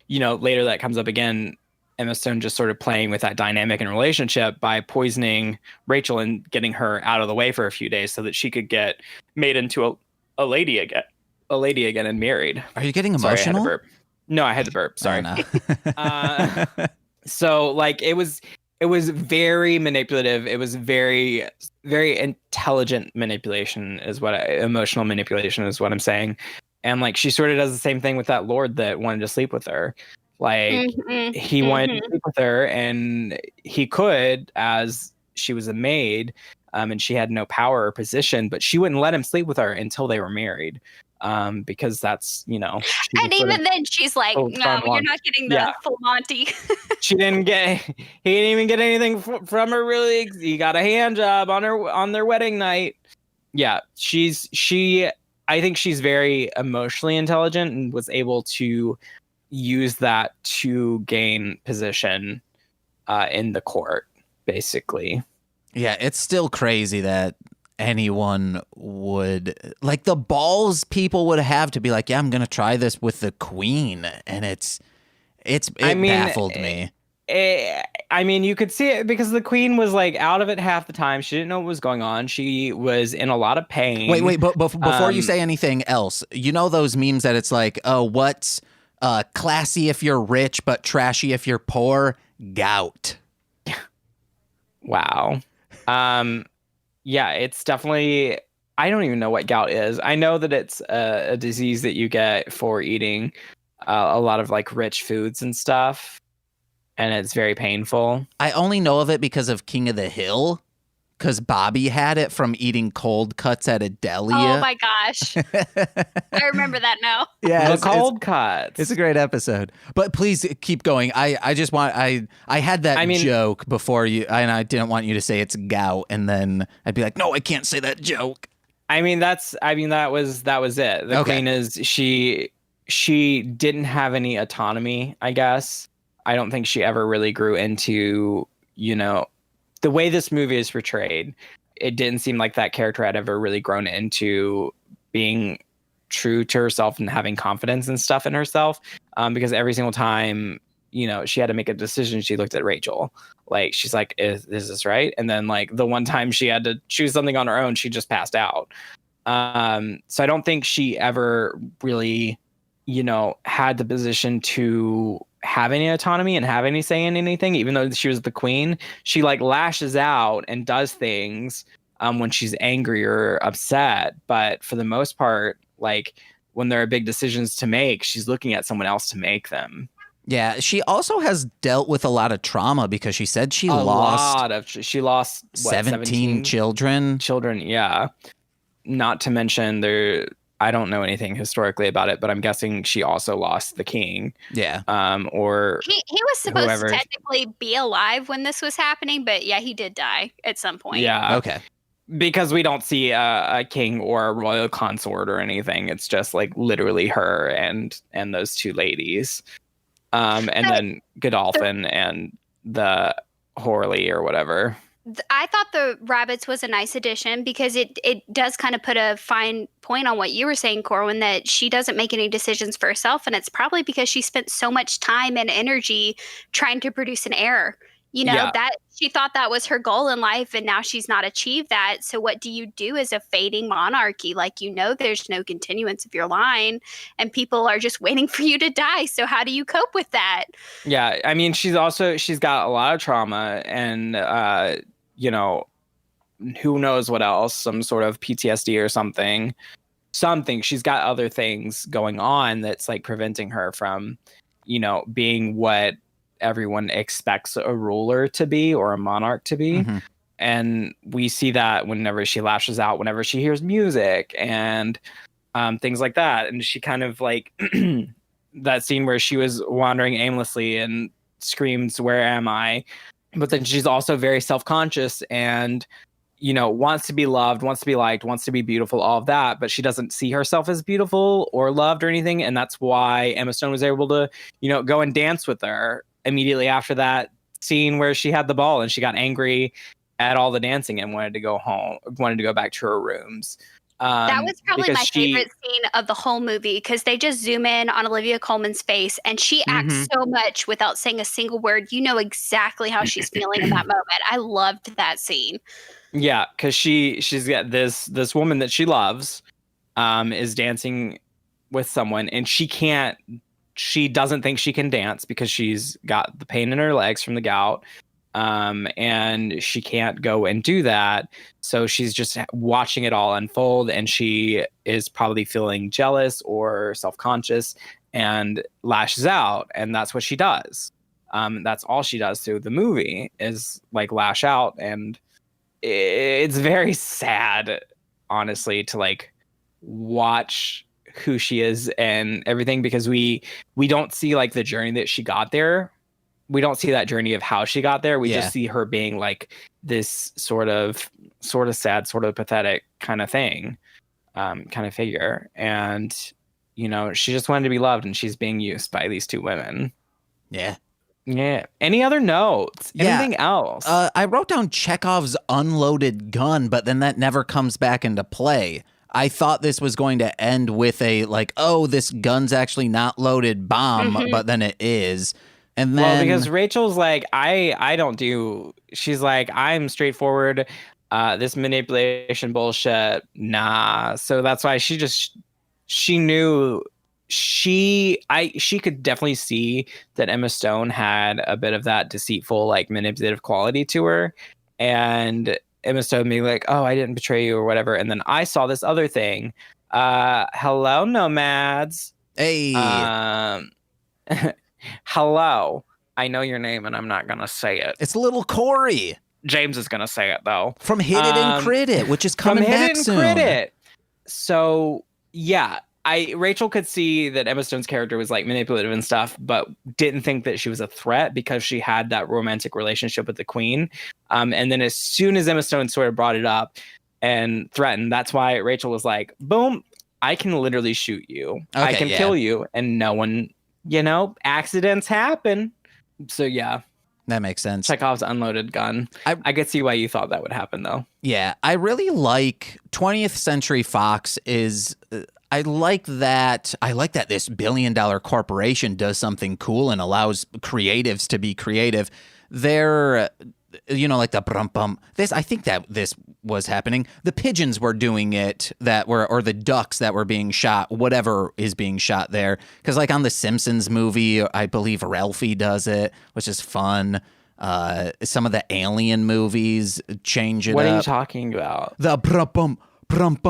you know, later that comes up again, Emma Stone just sort of playing with that dynamic and relationship by poisoning Rachel and getting her out of the way for a few days so that she could get made into a lady again and married. Are you getting emotional? Sorry, I had to burp. Sorry. Oh, no. So like it was very manipulative. It was very, very intelligent manipulation emotional manipulation is what I'm saying. And like, she sort of does the same thing with that lord that wanted to sleep with her. Like he wanted to sleep with her and he could, as she was a maid, and she had no power or position, but she wouldn't let him sleep with her until they were married. Because that's, you know. And even then she's like, no, you're not getting the full Monty. He didn't even get anything from her really. He got a hand job on their wedding night. Yeah, I think she's very emotionally intelligent and was able to use that to gain position in the court, basically. Yeah, it's still crazy that anyone would, like, the balls people would have to be like, yeah, I'm gonna try this with the queen, and it baffled me. I mean, you could see it because the queen was like out of it half the time. She didn't know what was going on. She was in a lot of pain. Wait, but before you say anything else, you know those memes that it's like, oh, what's classy if you're rich but trashy if you're poor? Gout. Wow. Yeah, it's definitely, I don't even know what gout is. I know that it's a disease that you get for eating a lot of like rich foods and stuff, and it's very painful. I only know of it because of King of the Hill, because Bobby had it from eating cold cuts at a deli. Oh my gosh. I remember that now. Yeah, the cold cuts. It's a great episode. But please keep going. I just want, I had that joke before you, and I didn't want you to say it's gout, and then I'd be like, no, I can't say that joke. that was it. The queen is, she didn't have any autonomy, I guess. I don't think she ever really grew into, you know, the way this movie is portrayed. It didn't seem like that character had ever really grown into being true to herself and having confidence and stuff in herself. Because every single time, you know, she had to make a decision, she looked at Rachel. Like, she's like, is this right? And then like the one time she had to choose something on her own, she just passed out. So I don't think she ever really, you know, had the position to have any autonomy and have any say in anything. Even though she was the queen, she like lashes out and does things when she's angry or upset. But for the most part, like when there are big decisions to make, she's looking at someone else to make them. Yeah, she also has dealt with a lot of trauma because she said she lost 17 children. Yeah. Not to mention I don't know anything historically about it, but I'm guessing she also lost the king. Yeah. Or he was supposed to technically be alive when this was happening, but yeah, he did die at some point. Yeah. Okay. Because we don't see a king or a royal consort or anything. It's just like literally her and those two ladies. And then Godolphin and the Horley or whatever. I thought the rabbits was a nice addition because it does kind of put a fine point on what you were saying, Corwyn, that she doesn't make any decisions for herself. And it's probably because she spent so much time and energy trying to produce an heir. You know, that She thought that was her goal in life, and now she's not achieved that. So what do you do as a fading monarchy? Like, there's no continuance of your line, and people are just waiting for you to die. So how do you cope with that? Yeah, I mean, she's got a lot of trauma, and who knows what else, some sort of PTSD or something. She's got other things going on that's like preventing her from, being what everyone expects a ruler to be or a monarch to be. Mm-hmm. And we see that whenever she lashes out, whenever she hears music and things like that. And she kind of like that scene where she was wandering aimlessly and screams, "Where am I?" But then she's also very self-conscious and wants to be loved, wants to be liked, wants to be beautiful, all of that, but she doesn't see herself as beautiful or loved or anything. And that's why Emma Stone was able to, go and dance with her immediately after that scene where she had the ball and she got angry at all the dancing and wanted to go home, wanted to go back to her rooms. That was probably my favorite scene of the whole movie, because they just zoom in on Olivia Colman's face and she acts so much without saying a single word. You know exactly how she's feeling in that moment. I loved that scene. Yeah, because she's got this woman that she loves is dancing with someone, and she doesn't think she can dance because she's got the pain in her legs from the gout. And she can't go and do that. So she's just watching it all unfold, and she is probably feeling jealous or self-conscious and lashes out. And that's what she does. That's all she does through the movie is like lash out. And it's very sad, honestly, to like watch who she is and everything, because we don't see like the journey that she got there. We don't see that journey of how she got there. We just see her being like this sort of sad, sort of pathetic kind of thing, kind of figure. And, she just wanted to be loved, and she's being used by these two women. Yeah. Yeah. Any other notes? Anything else? I wrote down Chekhov's unloaded gun, but then that never comes back into play. I thought this was going to end with a like, oh, this gun's actually not loaded bomb, but then it is. And then, well, because Rachel's like, I don't do. She's like, I'm straightforward. This manipulation bullshit, nah. So that's why she knew. She could definitely see that Emma Stone had a bit of that deceitful, like manipulative quality to her, and Emma Stone being like, "Oh, I didn't betray you" or whatever. And then I saw this other thing. Hello, nomads. Hey. Hello. I know your name, and I'm not gonna say it. It's little Corey. James is gonna say it though. From Hit It and Crit It, which is coming back soon. Crit It. So yeah. Rachel could see that Emma Stone's character was like manipulative and stuff, but didn't think that she was a threat because she had that romantic relationship with the Queen. And then as soon as Emma Stone sort of brought it up and threatened, that's why Rachel was like, boom, I can literally shoot you. Okay, I can kill you. And no one, accidents happen. So yeah. That makes sense. Chekhov's unloaded gun. I could see why you thought that would happen though. Yeah. I really like 20th Century Fox is... I like that this $1 billion corporation does something cool and allows creatives to be creative. They're, like the brum. I think that this was happening. The pigeons were doing it or the ducks that were being shot, whatever is being shot there. Because like on the Simpsons movie, I believe Ralphie does it, which is fun. Some of the Alien movies change it up. What are you talking about? The brum. Dum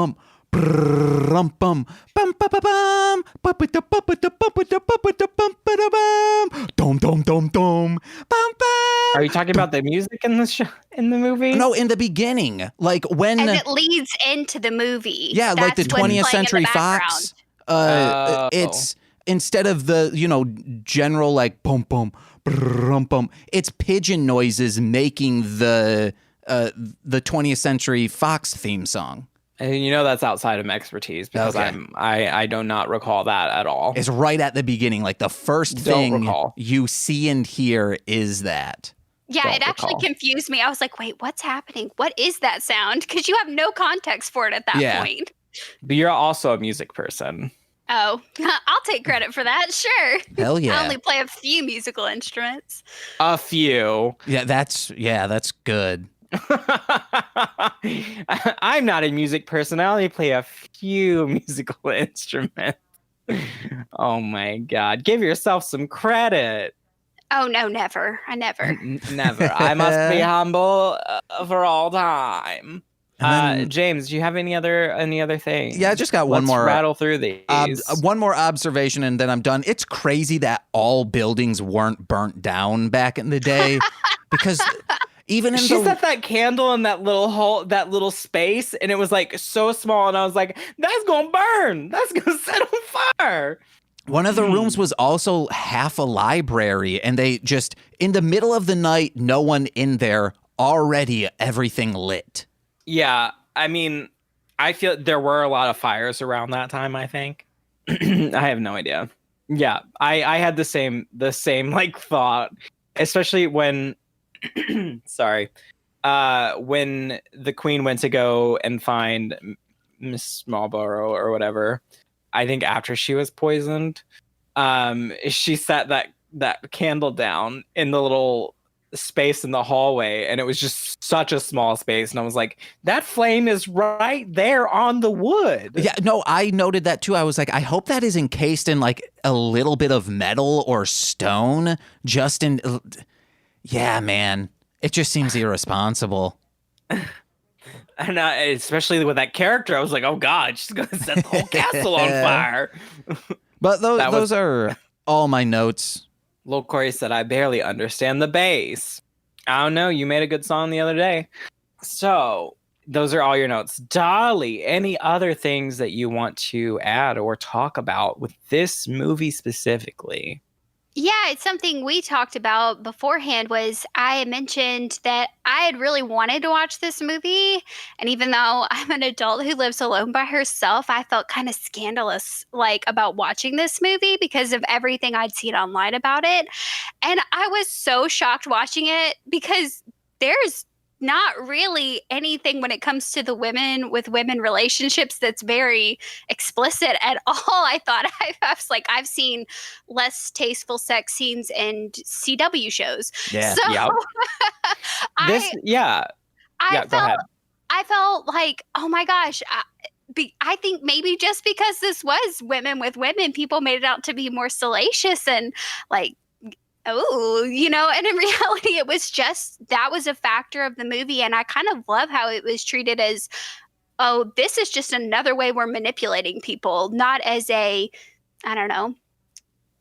dum dum dum. Are you talking about the music in the movie? No, in the beginning, like when and it leads into the movie. Yeah, like the 20th Century Fox. It's instead of the general like bum bum bum, it's pigeon noises making the 20th Century Fox theme song. And that's outside of my expertise because I do not recall that at all. It's right at the beginning, like the first thing you see and hear is that. Yeah, it actually confused me. I was like, wait, what's happening? What is that sound? Because you have no context for it at that point. But you're also a music person. Oh, I'll take credit for that. Sure. Hell yeah. I only play a few musical instruments. A few. Yeah, that's good. I'm not a music person. I only play a few musical instruments. Oh my God. Give yourself some credit. Oh, no, never. I never. Never. I must be humble for all time. Then, James, do you have any other things? Yeah, I just got one more. Rattle through these. One more observation, and then I'm done. It's crazy that all buildings weren't burnt down back in the day, because even in she set that candle in that little hole, that little space, and it was like so small, and I was like, "That's gonna burn. That's gonna set on fire." One of the rooms was also half a library, and they just, in the middle of the night, no one in there, already everything lit. Yeah, I mean, I feel there were a lot of fires around that time, I think. I have no idea. Yeah, I had the same like thought, especially when sorry. When the queen went to go and find Miss Marlborough or whatever, I think after she was poisoned, she set that candle down in the little space in the hallway, and it was just such a small space, and I was like, that flame is right there on the wood. Yeah, no, I noted that too. I was like, I hope that is encased in like a little bit of metal or stone, just in. Yeah, man, it just seems irresponsible. And especially with that character, I was like, oh God, she's gonna set the whole castle on fire. But those are all my notes. Lil Corey said, I barely understand the bass. I don't know. You made a good song the other day. So those are all your notes. Dolly, any other things that you want to add or talk about with this movie specifically? Yeah, it's something we talked about beforehand. Was I mentioned that I had really wanted to watch this movie, and even though I'm an adult who lives alone by herself, I felt kind of scandalous like about watching this movie because of everything I'd seen online about it. And I was so shocked watching it because there's not really anything when it comes to the women with women relationships that's very explicit at all. I thought I was like, I've seen less tasteful sex scenes in CW shows. Yeah. So Yep. I felt like, oh my gosh, I think maybe just because this was women with women, people made it out to be more salacious and like, oh, and in reality, it was just, that was a factor of the movie. And I kind of love how it was treated as, oh, this is just another way we're manipulating people, not as a, I don't know,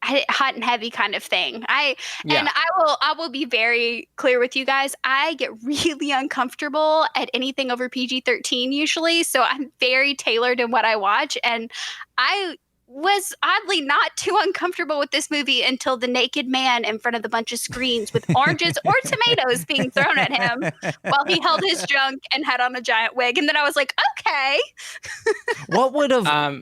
hot and heavy kind of thing. And I will be very clear with you guys. I get really uncomfortable at anything over PG-13 usually. So I'm very tailored in what I watch. And I was oddly not too uncomfortable with this movie until the naked man in front of the bunch of screens with oranges or tomatoes being thrown at him while he held his junk and had on a giant wig. And then I was like, okay.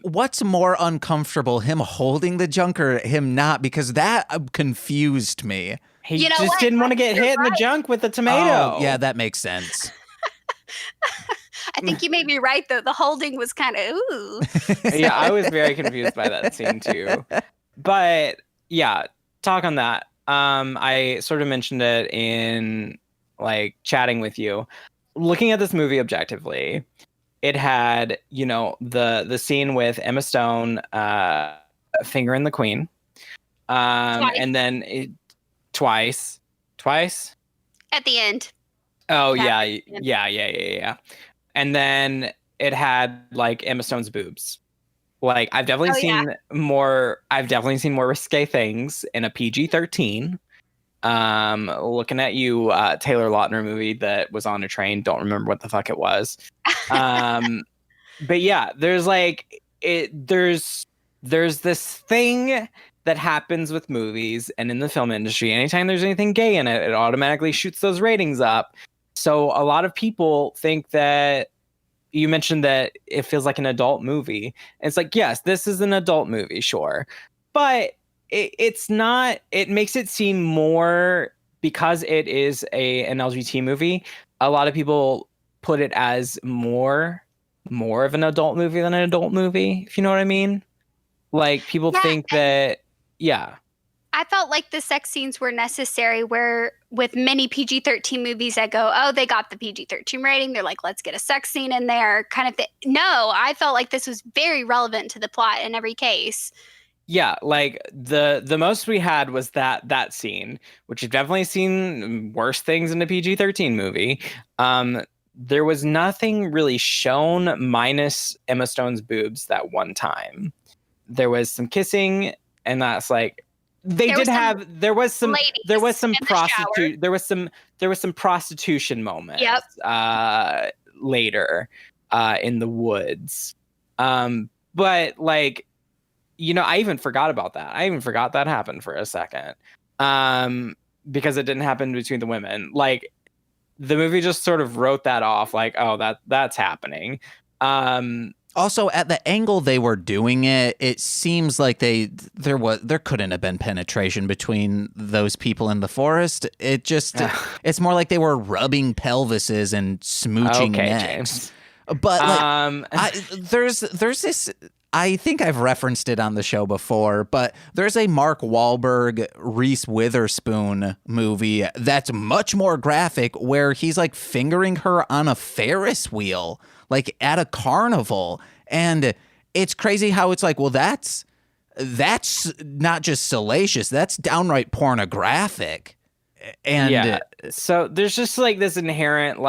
What's more uncomfortable, him holding the junk or him not? Because that confused me. He just didn't want to get hit in the junk with the tomato. Oh, yeah, that makes sense. I think you may be right, though. The holding was kind of, ooh. Yeah, I was very confused by that scene, too. But, yeah, talk on that. I sort of mentioned it in, like, chatting with you. Looking at this movie objectively, it had, the scene with Emma Stone fingering the queen. And then twice. At the end. Oh, yeah. And then it had like Emma Stone's boobs. Like I've definitely seen more risque things in a PG-13. Looking at you, Taylor Lautner movie that was on a train. Don't remember what the fuck it was. But yeah, there's this thing that happens with movies and in the film industry. Anytime there's anything gay in it, it automatically shoots those ratings up. So a lot of people think that you mentioned that it feels like an adult movie. And it's like, yes, this is an adult movie, sure. But it's not, it makes it seem more, because it is an LGBT movie, a lot of people put it as more of an adult movie than an adult movie, if you know what I mean. Like, people think that, yeah. I felt like the sex scenes were necessary, where with many PG-13 movies that go, oh, they got the PG-13 rating, they're like, let's get a sex scene in there, kind of thing. No, I felt like this was very relevant to the plot in every case. Yeah, like the most we had was that scene, which you've definitely seen worse things in a PG-13 movie. There was nothing really shown minus Emma Stone's boobs that one time. There was some kissing, and that's like there was some prostitution moments. Yep. Later in the woods. But like, you know, I even forgot about that. I even forgot that happened for a second. Because it didn't happen between the women. Like, the movie just sort of wrote that off, like, oh, that's happening. Also, at the angle they were doing it, it seems like there couldn't have been penetration between those people in the forest. It just it's more like they were rubbing pelvises and smooching necks. James. But like, there's this. I think I've referenced it on the show before, but there's a Mark Wahlberg, Reese Witherspoon movie that's much more graphic, where he's like fingering her on a Ferris wheel, like at a carnival. And it's crazy how it's like, well, that's not just salacious, that's downright pornographic. And yeah, so there's just like this inherent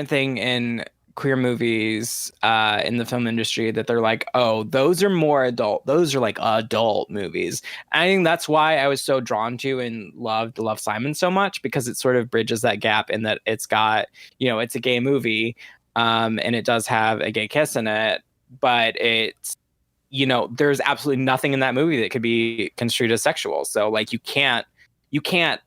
thing in queer movies in the film industry that they're like, oh, those are more adult, those are like adult movies. And I think that's why I was so drawn to and loved Love, Simon so much, because it sort of bridges that gap in that it's got, you know, it's a gay movie, and it does have a gay kiss in it, but it's, you know, there's absolutely nothing in that movie that could be construed as sexual. So like, you can't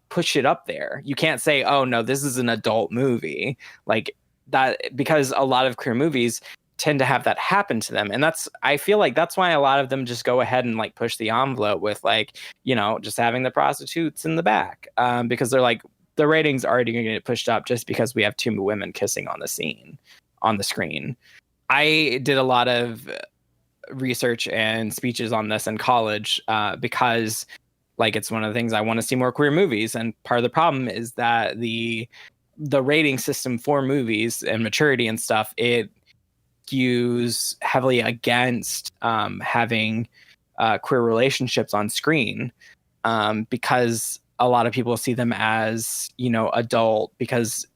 push it up there. You can't say, oh no, this is an adult movie, like that, because a lot of queer movies tend to have that happen to them. And I feel like that's why a lot of them just go ahead and like push the envelope with, like, you know, just having the prostitutes in the back, because they're like, the ratings already going to get pushed up just because we have two women kissing on the screen. I did a lot of research and speeches on this in college, because like, it's one of the things I want to see more queer movies. And part of the problem is that the rating system for movies and maturity and stuff, it skews heavily against having queer relationships on screen, because a lot of people see them as, you know, adult, because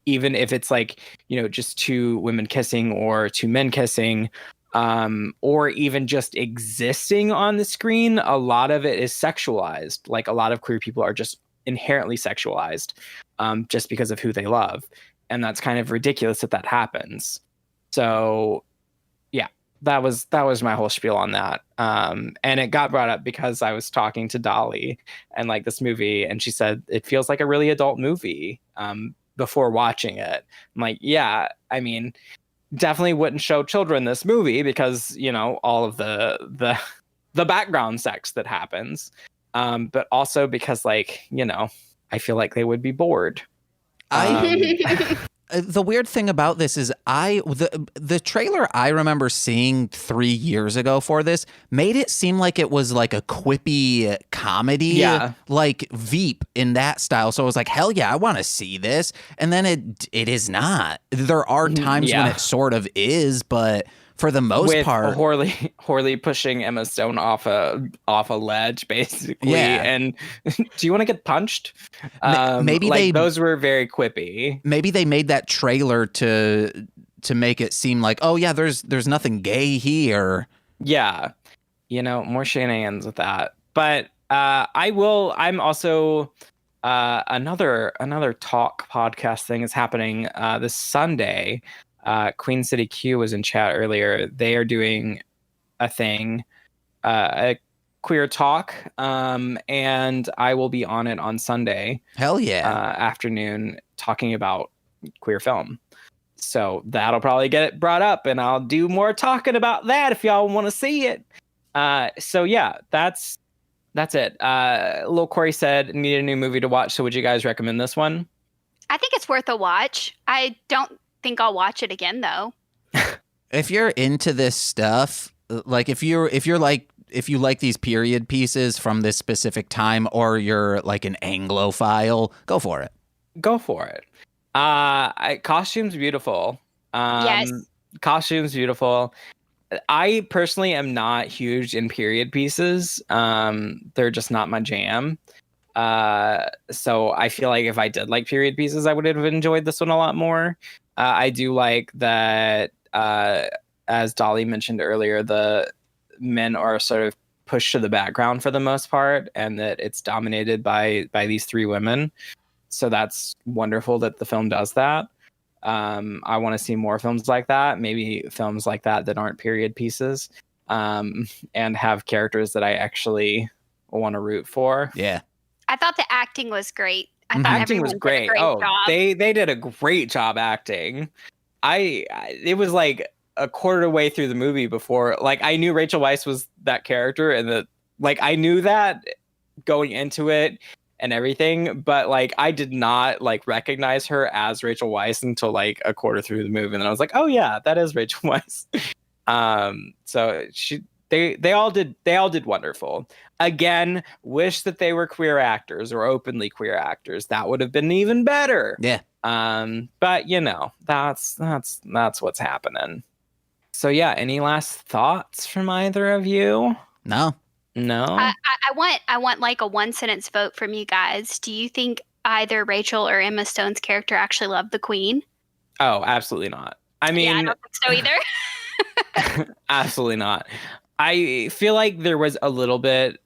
even if it's like, you know, just two women kissing or two men kissing, or even just existing on the screen, a lot of it is sexualized. Like, a lot of queer people are just inherently sexualized, just because of who they love. And that's kind of ridiculous that happens. So yeah, that was my whole spiel on that. And it got brought up because I was talking to Dolly and like this movie, and she said it feels like a really adult movie before watching it. I'm like, yeah, I mean, definitely wouldn't show children this movie because, you know, all of the background sex that happens, but also because, like, you know, I feel like they would be bored. The weird thing about this is the trailer I remember seeing 3 years ago for this made it seem like it was like a quippy comedy, like Veep in that style. So I was like, hell yeah, I want to see this. And then it is not. There are times when it sort of is, but for the most part, Horley pushing Emma Stone off a ledge, basically. Yeah. And do you want to get punched? Maybe like, those were very quippy. Maybe they made that trailer to make it seem like, oh yeah, there's nothing gay here. Yeah, you know, more shenanigans with that. But I'm also another talk podcast thing is happening this Sunday. Queen City Q was in chat earlier. They are doing a thing, a queer talk, and I will be on it on Sunday. Hell yeah! Afternoon, talking about queer film. So that'll probably get it brought up, and I'll do more talking about that if y'all want to see it. So yeah, that's it. Lil Corey said, need a new movie to watch. So would you guys recommend this one? I think it's worth a watch. I don't think I'll watch it again though. If you're into this stuff, like if you like these period pieces from this specific time, or you're like an Anglophile, go for it. Go for it. Costumes beautiful. Yes. Costumes beautiful. I personally am not huge in period pieces. They're just not my jam. So I feel like if I did like period pieces, I would have enjoyed this one a lot more. I do like that, as Dolly mentioned earlier, the men are sort of pushed to the background for the most part, and that it's dominated by these three women. So that's wonderful that the film does that. I want to see more films like that, maybe films like that aren't period pieces, and have characters that I actually want to root for. Yeah. I thought the acting was great. I thought acting was great. Job. They did a great job acting. It was like a quarter way through the movie before, like, I knew Rachel Weisz was that character, and I knew that going into it and everything, but like I did not like recognize her as Rachel Weisz until like a quarter through the movie, and then I was like, oh yeah, that is Rachel Weisz. So they all did wonderful. Again, wish that they were queer actors or openly queer actors. That would have been even better. Yeah. But you know, that's what's happening. So yeah, any last thoughts from either of you? No. I want like a one sentence vote from you guys. Do you think either Rachel or Emma Stone's character actually loved the Queen? Oh, absolutely not. I mean, yeah, I don't think so either. Absolutely not. I feel like there was a little bit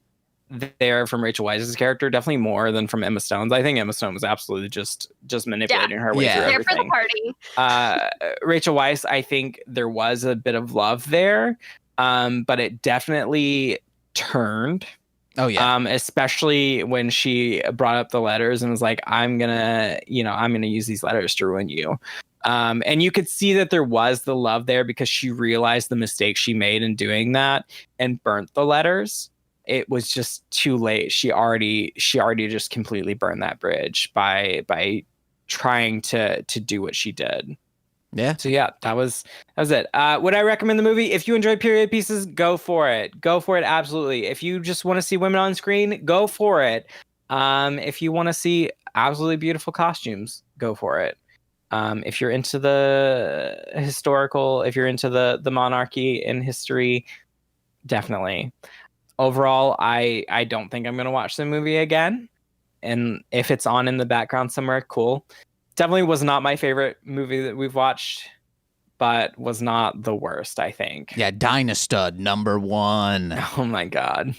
there from Rachel Weisz's character, definitely more than from Emma Stone's. I think Emma Stone was absolutely just manipulating her way through everything. There for the party. Rachel Weisz, I think there was a bit of love there, but it definitely turned. Oh yeah. Especially when she brought up the letters and was like, I'm gonna use these letters to ruin you. And you could see that there was the love there because she realized the mistake she made in doing that and burnt the letters. It was just too late. She already just completely burned that bridge by trying to do what she did. Yeah. So yeah, that was it. Would I recommend the movie? If you enjoy period pieces, go for it. Go for it. Absolutely. If you just want to see women on screen, go for it. If you want to see absolutely beautiful costumes, go for it. If you're into the historical, if you're into the monarchy in history, definitely. Overall, I don't think I'm going to watch the movie again. And if it's on in the background somewhere, cool. Definitely was not my favorite movie that we've watched, but was not the worst, I think. Yeah, Dynastud, #1. Oh my God.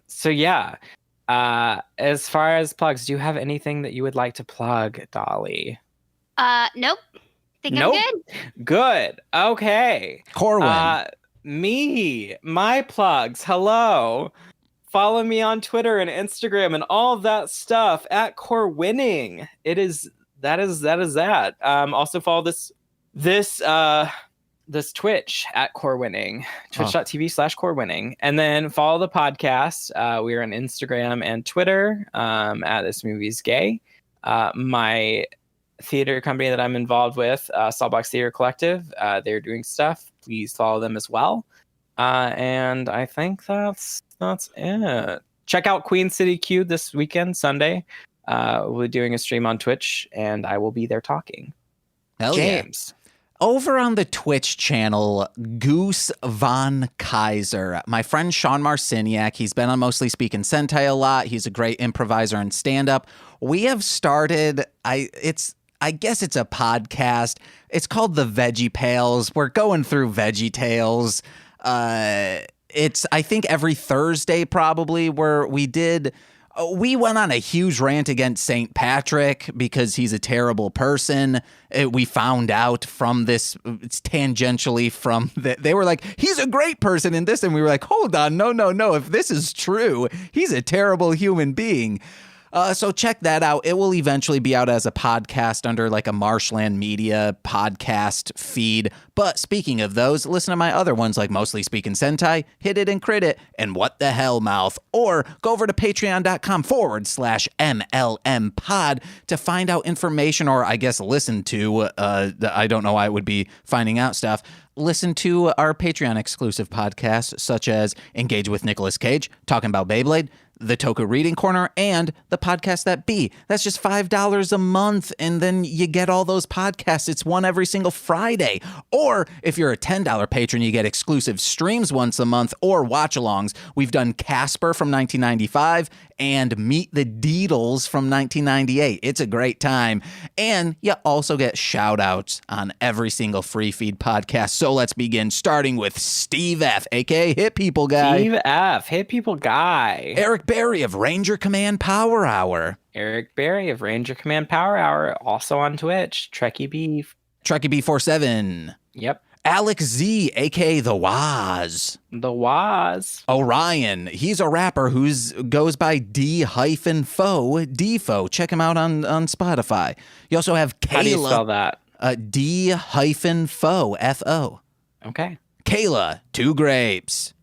So yeah. As far as plugs, do you have anything that you would like to plug, Dolly? Nope. I'm good. Good. Okay. Corwyn. My plugs. Hello. Follow me on Twitter and Instagram and all of that stuff at Corwynning. That is that. Also follow this Twitch at Corwynning, twitch.tv/Corwynning. And then follow the podcast. We are on Instagram and Twitter at This Movie's Gay. My theater company that I'm involved with, Sawbox Theater Collective, they're doing stuff. Please follow them as well. And I think that's it. Check out Queen City Q this weekend, Sunday. We're doing a stream on Twitch, and I will be there talking. Hell James. Yeah. Over on the Twitch channel, Goose Von Kaiser, my friend Sean Marciniak, he's been on Mostly Speaking Sentai a lot. He's a great improviser and stand-up. We have started, I guess it's a podcast. It's called The Veggie Pals. We're going through Veggie Tales. It's, I think, every Thursday probably, where we went on a huge rant against St. Patrick because he's a terrible person. We found out from this, it's tangentially from that. They were like, he's a great person in this. And we were like, hold on, no. If this is true, he's a terrible human being. So check that out. It will eventually be out as a podcast under like a Marshland Media podcast feed. But speaking of those, listen to my other ones like Mostly Speaking Sentai, Hit It and Crit It, and What the Hellmouth. Or go over to patreon.com/MLM pod to find out information, or I guess listen to, I don't know why I would be finding out stuff. Listen to our Patreon exclusive podcasts such as Engage with Nicolas Cage, talking about Beyblade, the Toku Reading Corner, and the Podcast That Be. That's just $5 a month, and then you get all those podcasts. It's one every single Friday. Or if you're a $10 patron, you get exclusive streams once a month or watch-alongs. We've done Casper from 1995 and Meet the Deedles from 1998. It's a great time. And you also get shout-outs on every single free feed podcast. So let's begin, starting with Steve F., a.k.a. Hit People Guy. Steve F., Hit People Guy. Eric Berry of Ranger Command Power Hour. Eric Berry of Ranger Command Power Hour, also on Twitch. Trekkie Beef. Trekkie B47. Yep. Alex Z, a.k.a. The Waz. The Waz. Orion. He's a rapper who goes by D-Fo. D-Fo. Check him out on Spotify. You also have Kayla. How do you spell that? D-Fo. F-O. Okay. Kayla. Two Grapes.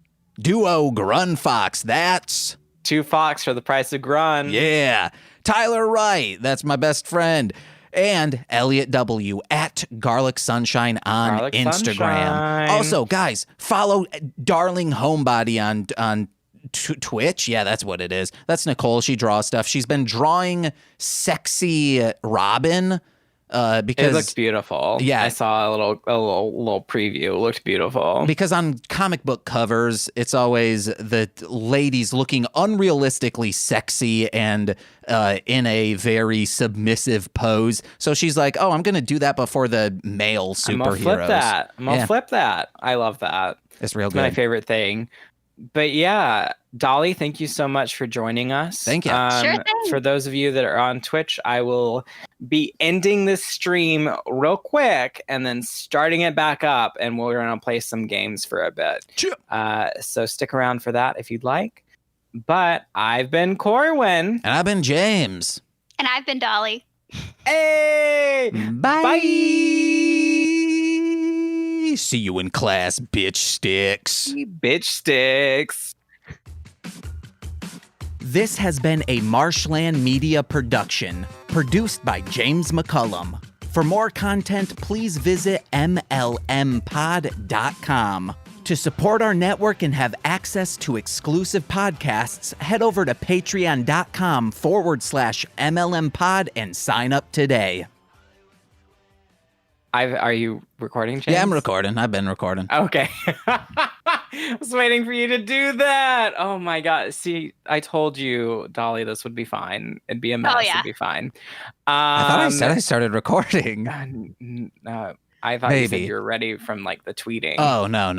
Duo Grun Fox. That's... 2 Fox for the price of Grun. Yeah. Tyler Wright. That's my best friend. And Elliot W. at Garlic Sunshine on Instagram. Sunshine. Also, guys, follow Darling Homebody on Twitch. Yeah, that's what it is. That's Nicole. She draws stuff. She's been drawing sexy Robin. Because it looks beautiful. Yeah, I saw a little preview. It looked beautiful. Because on comic book covers, it's always the ladies looking unrealistically sexy and in a very submissive pose. So she's like, "Oh, I'm going to do that before the male superheroes." I'm gonna flip that. I love that. It's real good. My favorite thing. But yeah, Dolly, thank you so much for joining us. Thank you. Sure thing. For those of you that are on Twitch, I will be ending this stream real quick and then starting it back up, and we're going to play some games for a bit. Sure. So stick around for that if you'd like. But I've been Corwyn. And I've been James. And I've been Dolly. Hey! Bye. Bye! See you in class, bitch sticks. Bitch sticks. This has been a Marshland Media production, produced by James McCullum. For more content, please visit mlmpod.com. To support our network and have access to exclusive podcasts, head over to patreon.com/MLMpod and sign up today. Are you recording, James? Yeah, I'm recording. I've been recording. Okay. I was waiting for you to do that. Oh my God. See, I told you, Dolly, this would be fine. It'd be a mess. Oh, yeah. It'd be fine. I thought I said I started recording. I thought you said you were ready from like the tweeting. Oh, no.